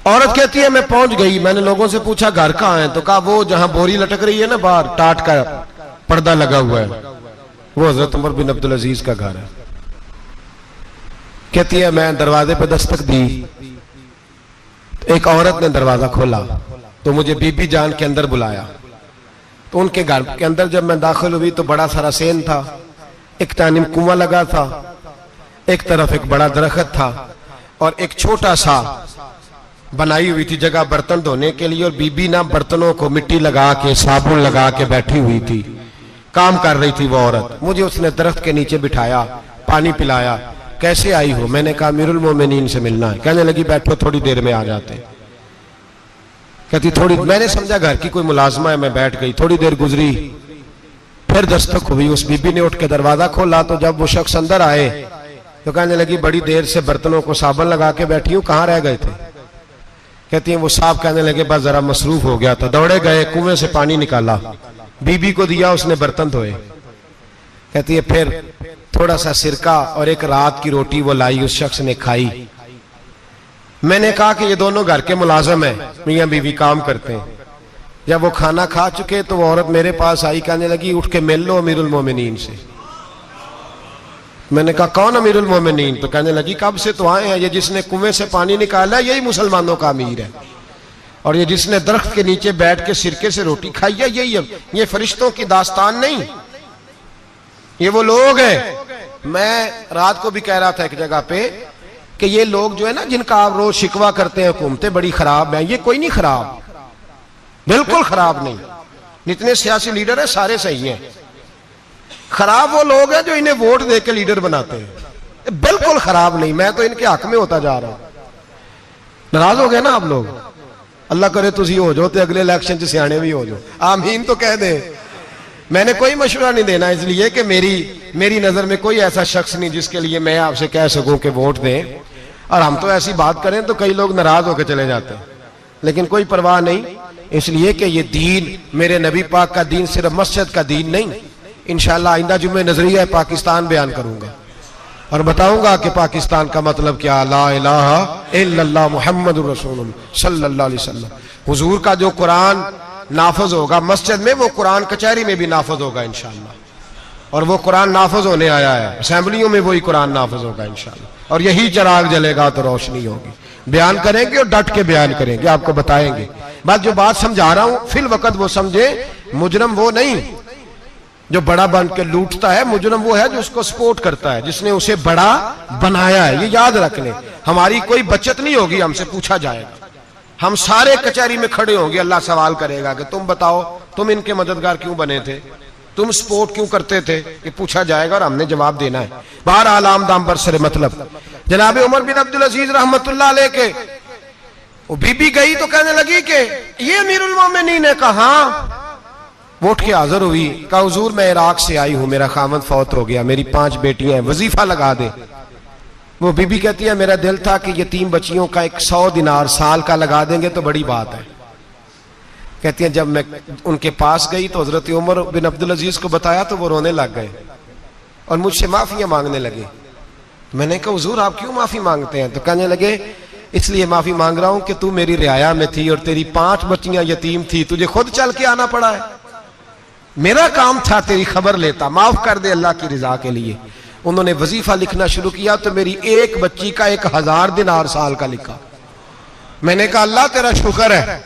औरत कहती है मैं पहुंच गई, मैंने लोगों से पूछा घर कहां है, तो कहा वो जहां बोरी लटक रही है ना बाहर, टाट का पर्दा लगा हुआ है, वो हजरत उमर बिन अब्दुल अजीज का घर है। कहती है मैं दरवाजे पे दस्तक दी, एक औरत ने दरवाजा खोला तो मुझे बीबी जान के अंदर बुलाया। तो उनके घर के अंदर जब मैं दाखिल हुई तो बड़ा सारा सेन था, एक तानिम कुआं लगा था, एक तरफ एक बड़ा दरख्त था और एक छोटा सा बनाई हुई थी जगह बर्तन धोने के लिए। और बीबी ना बर्तनों को मिट्टी लगा के साबुन लगा के बैठी हुई थी, काम कर रही थी वो औरत। मुझे उसने दरख्त के नीचे बिठाया, पानी पिलाया। कैसे आई हो? मैंने कहा अमीरुल मोमिनीन से मिलना है। कहने लगी बैठो थोड़ी देर में आ जाते। कहती थोड़ी, मैंने समझा घर की कोई मुलाजमा है, मैं बैठ गई। थोड़ी देर गुजरी, फिर दस्तक हुई, उस बीबी ने उठ के दरवाजा खोला। तो जब वो शख्स अंदर आए तो कहने लगी बड़ी देर से बर्तनों को साबुन लगा के बैठी हूं, कहां रह गए थे? कहती हैं वो साहब कहने लगे बस जरा मसरूफ हो गया था, दौड़े गए, कुएं से पानी निकाला, बीबी को दिया, उसने बर्तन धोए। कहती है फिर थोड़ा सा सिरका और एक रात की रोटी वो लाई, उस शख्स ने खाई। मैंने कहा कि ये दोनों घर के मुलाजम हैं, मियां बीवी काम करते हैं। जब वो खाना खा चुके तो वो औरत मेरे पास आई, कहने लगी उठ के मिल लो अमीरुल मोमिनीन से। मैंने कहा कौन अमीरुल मोमिनीन? तो कहने लगी कब से तो आए हैं, ये जिसने कुएं से पानी निकाला यही मुसलमानों का अमीर है, और ये जिसने दरख्त के नीचे बैठ के सिरके से रोटी खाई है यही है। ये फरिश्तों की दास्तान नहीं, ये वो लोग हैं। मैं रात को भी कह रहा था एक जगह पे कि ये लोग जो है ना, जिनका आप रोज शिकवा करते हैं हुकूमतें बड़ी खराब हैं, ये कोई नहीं खराब, बिल्कुल खराब नहीं। जितने सियासी लीडर हैं सारे सही हैं। खराब वो लोग हैं जो इन्हें वोट दे के लीडर बनाते हैं, बिल्कुल खराब नहीं। मैं तो इनके हक में होता जा रहा हूं। नाराज हो गए ना आप लोग? अल्लाह करे तुसी हो जाओ तो अगले इलेक्शन च सियाने भी हो जाओ, आमीन तो कह दे। मैंने कोई मशवरा नहीं देना, इसलिए कि मेरी नजर में कोई ऐसा शख्स नहीं जिसके लिए मैं आपसे कह सकूं कि वोट दें। और हम तो ऐसी बात करें तो कई लोग नाराज होकर चले जाते हैं, लेकिन कोई परवाह नहीं, इसलिए कि ये दीन मेरे नबी पाक का दीन सिर्फ मस्जिद का दीन नहीं। इंशाअल्लाह आइंदा जुम्मे नजरिया पाकिस्तान बयान करूंगा और बताऊंगा कि पाकिस्तान का मतलब क्या, ला इलाहा इल्लल्लाह मुहम्मदुर रसूलुल्लाह सल्लल्लाहु अलैहि वसल्लम। हुजूर का जो कुरान नाफज होगा मस्जिद में, वो कुरान कचहरी में भी नाफज होगा इंशाअल्लाह। और वो कुरान नाफज होने आया है, असेंबलियों में वही कुरान नाफज होगा इंशाअल्लाह। और यही चिराग जलेगा तो रोशनी होगी। बयान करेंगे और डट के बयान करेंगे, आपको बताएंगे। बस जो बात समझा रहा हूं फिल वक्त वो समझे। मुजरम वो नहीं जो बड़ा बन के लूटता है, मुजरम वो है जो उसको सपोर्ट करता है, जिसने उसे बड़ा बनाया है। ये याद रख लें, हमारी कोई बचत नहीं होगी, हमसे पूछा जाएगा। हम सारे कचहरी में खड़े होंगे, अल्लाह सवाल करेगा कि तुम बताओ तुम इनके मददगार क्यों बने थे, तुम सपोर्ट क्यों करते थे, ये पूछा जाएगा और हमने जवाब देना है। बहरहाल आम दाम बरसरे मतलब जनाब उमर बिन अब्दुल अजीज रहमतुल्लाह अलैह के वो बीबी गई तो कहने लगी कि ये अमीरुल मोमिनीन है। कहा वो उठ के हाजिर हुई, कहा हुजूर मैं इराक से आई हूं, मेरा खामद फौत हो गया, मेरी 5 बेटियां हैं, वजीफा लगा दे। वो बीबी कहती है मेरा दिल था कि यतीम बच्चियों का 100 दिनार साल का लगा देंगे तो बड़ी बात है। कहती है जब मैं उनके पास गई तो हजरत उमर बिन अब्दुल अजीज को बताया तो वो रोने लग गए और मुझसे माफियां मांगने लगे। मैंने कहा हुजूर आप क्यों माफी मांगते हैं? तो कहने लगे इसलिए माफी मांग रहा हूं कि तू मेरी रियाया में थी और तेरी 5 बच्चियां यतीम थी, तुझे खुद चल के आना पड़ा है। मेरा काम था तेरी खबर लेता, माफ कर दे अल्लाह की रिजा के लिए। उन्होंने वजीफा लिखना शुरू किया तो मेरी एक बच्ची का 1000 दिनार साल का लिखा। मैंने कहा अल्लाह तेरा शुक्र है।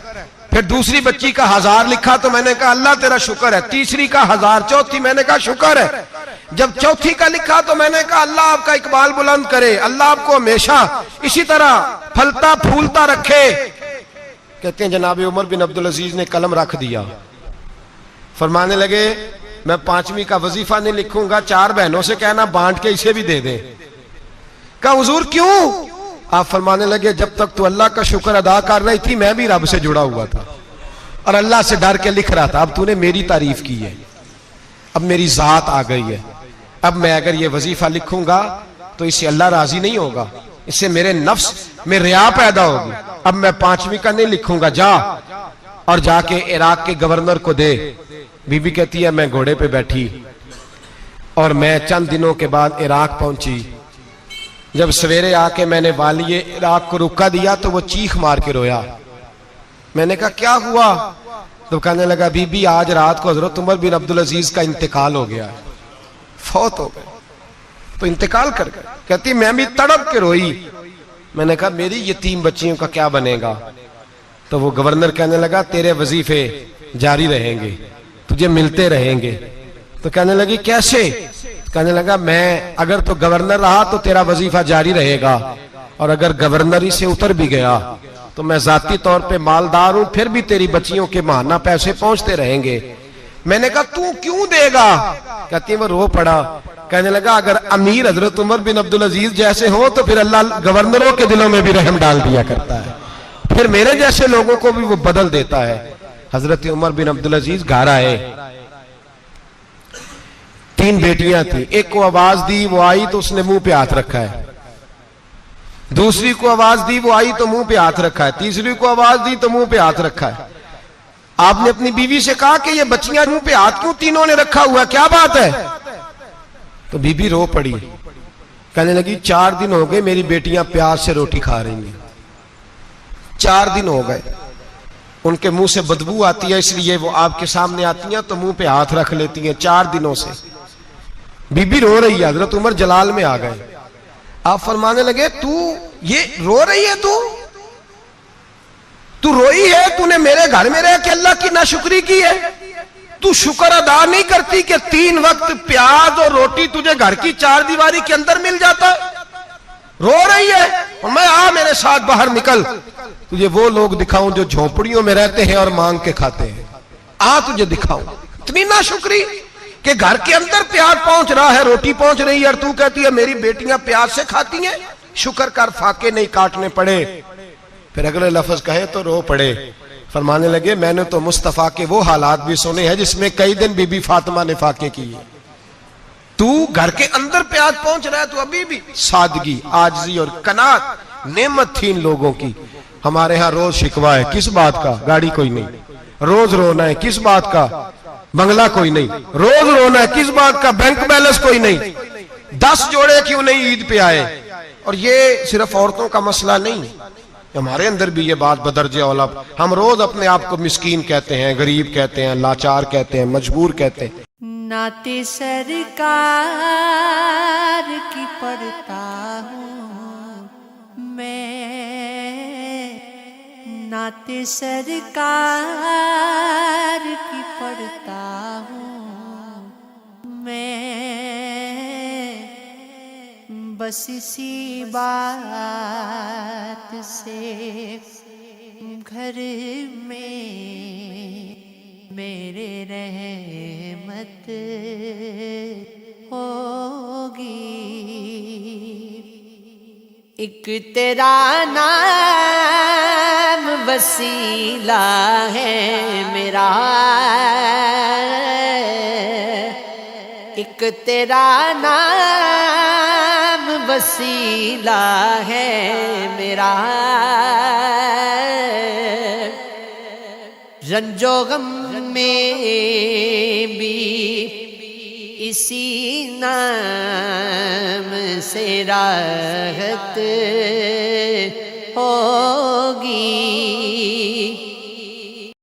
फिर दूसरी बच्ची का 1000 लिखा तो मैंने कहा अल्लाह तेरा शुक्र है। तीसरी का 1000, चौथी मैंने कहा शुक्र है। जब चौथी का लिखा तो मैंने कहा अल्लाह आपका इकबाल बुलंद करे, अल्लाह आपको हमेशा इसी तरह फलता फूलता रखे। कहते हैं जनाब उमर बिन अब्दुल अजीज ने कलम रख दिया, फरमाने लगे मैं 5वीं का वजीफा नहीं लिखूंगा, 4 बहनों से कहना बांट के इसे भी दे दे। कहा हुजूर क्यों? आप फरमाने लगे जब तक तू अल्लाह का शुक्र अदा कर रही थी मैं भी रब से जुड़ा हुआ था और अल्लाह से डर के लिख रहा था। अब तूने मेरी तारीफ की है, अब मेरी जात आ गई है, अब मैं अगर ये वजीफा लिखूंगा तो इससे अल्लाह राजी नहीं होगा, इससे मेरे नफ्स में रिया पैदा होगी। अब मैं 5वीं का नहीं लिखूंगा, जा और जाके इराक के गवर्नर को दे। बीबी कहती है मैं घोड़े पे बैठी और मैं चंद दिनों के बाद इराक पहुंची। जब सवेरे आके मैंने वालिए इराक को रुका दिया तो वो चीख मार के रोया। मैंने कहा क्या हुआ? तो कहने लगा बीबी आज रात को हजरत उमर बिन अब्दुल अजीज का इंतकाल हो गया, फौत हो गए, तो इंतकाल कर गए। कहती मैं भी तड़प के रोई। मैंने कहा मेरी यतीम बच्चियों का क्या बनेगा? तो वो गवर्नर कहने लगा तेरे वजीफे जारी रहेंगे, तुझे मिलते रहेंगे। तो कहने लगी कैसे? कहने लगा मैं अगर तो गवर्नर रहा तो तेरा वजीफा जारी रहेगा और अगर गवर्नरी से उतर भी गया तो मैं जाती तौर पे मालदार हूं, फिर भी तेरी बच्चियों के माहाना पैसे पहुंचते रहेंगे। मैंने कहा तू क्यों देगा? कहती वो रो पड़ा। कहने लगा अगर अमीर हजरत उमर बिन अब्दुल अजीज जैसे हो तो फिर अल्लाह गवर्नरों के दिलों में भी रहम डाल दिया करता है, फिर मेरे जैसे लोगों को भी वो बदल देता है। हजरत उमर बिन अब्दुल अजीज घर आए, 3 बेटियां थी, एक को आवाज दी, वो आई तो उसने मुंह पे हाथ रखा है। दूसरी को आवाज दी, वो आई तो मुंह पे हाथ रखा है। तीसरी को आवाज दी तो मुंह पे हाथ रखा है। आपने अपनी बीवी से कहा कि ये बच्चियां मुंह पे हाथ क्यों तीनों ने रखा हुआ है, क्या बात है? तो बीबी रो पड़ी, कहने लगी 4 दिन हो गए मेरी बेटियां प्यार से रोटी खा रही हैं। 4 दिन हो गए, उनके मुंह से बदबू आती है, इसलिए वो आपके सामने आती हैं तो मुंह पे हाथ रख लेती हैं। 4 दिनों से बीबी रो रही है। हजरत उमर जलाल में आ गए। आप फरमाने लगे, तू ये रो रही है, तू रोई है, तूने मेरे घर में रह के अल्लाह की नाशुक्री की है? तू शुक्र अदा नहीं करती कि 3 वक्त प्याज और रोटी तुझे घर की 4 दीवारी के अंदर मिल जाता? रो रही है। और मैं, आ मेरे साथ बाहर निकल, तुझे वो लोग दिखाऊं जो झोपड़ियों में रहते हैं और मांग के खाते हैं। आ तुझे दिखाऊं। इतनी नाशुक्री कि घर के अंदर प्याज पहुंच रहा है, रोटी पहुंच रही है, और तू कहती है मेरी बेटियां प्याज से खाती हैं। शुक्र कर फाके नहीं काटने पड़े। फिर अगले लफ्ज कहे तो रो पड़े। फरमाने लगे, मैंने तो मुस्तफा के वो हालात भी सुने हैं जिसमें कई दिन बीबी फातिमा ने फाके किए। तू घर के अंदर प्याज पहुंच रहा है, तू अभी भी। सादगी, आजिज़ी और कनात नेमत थी इन लोगों की। हमारे यहाँ रोज शिकवा है, किस बात का? गाड़ी कोई नहीं। रोज रोना है, किस बात का? बंगला कोई नहीं। रोज रोना है, किस बात का? बैंक बैलेंस कोई नहीं। 10 जोड़े क्यों नहीं ईद पे आए? और ये सिर्फ औरतों का मसला नहीं, हमारे अंदर भी ये बात बदरजे औला। हम रोज अपने आप को मिस्कीन कहते हैं, गरीब कहते हैं, लाचार कहते हैं, मजबूर कहते हैं। नाते सरकार की पढ़ता हूँ मैं, नाते सरकार की पढ़ता हूँ मैं, बस इसी बात से घर में मेरे रहमत होगी। एक तेरा नाम वसीला है मेरा, एक तेरा नाम वसीला है मेरा, रंजो गम में भी इसी नाम से राहत होगी।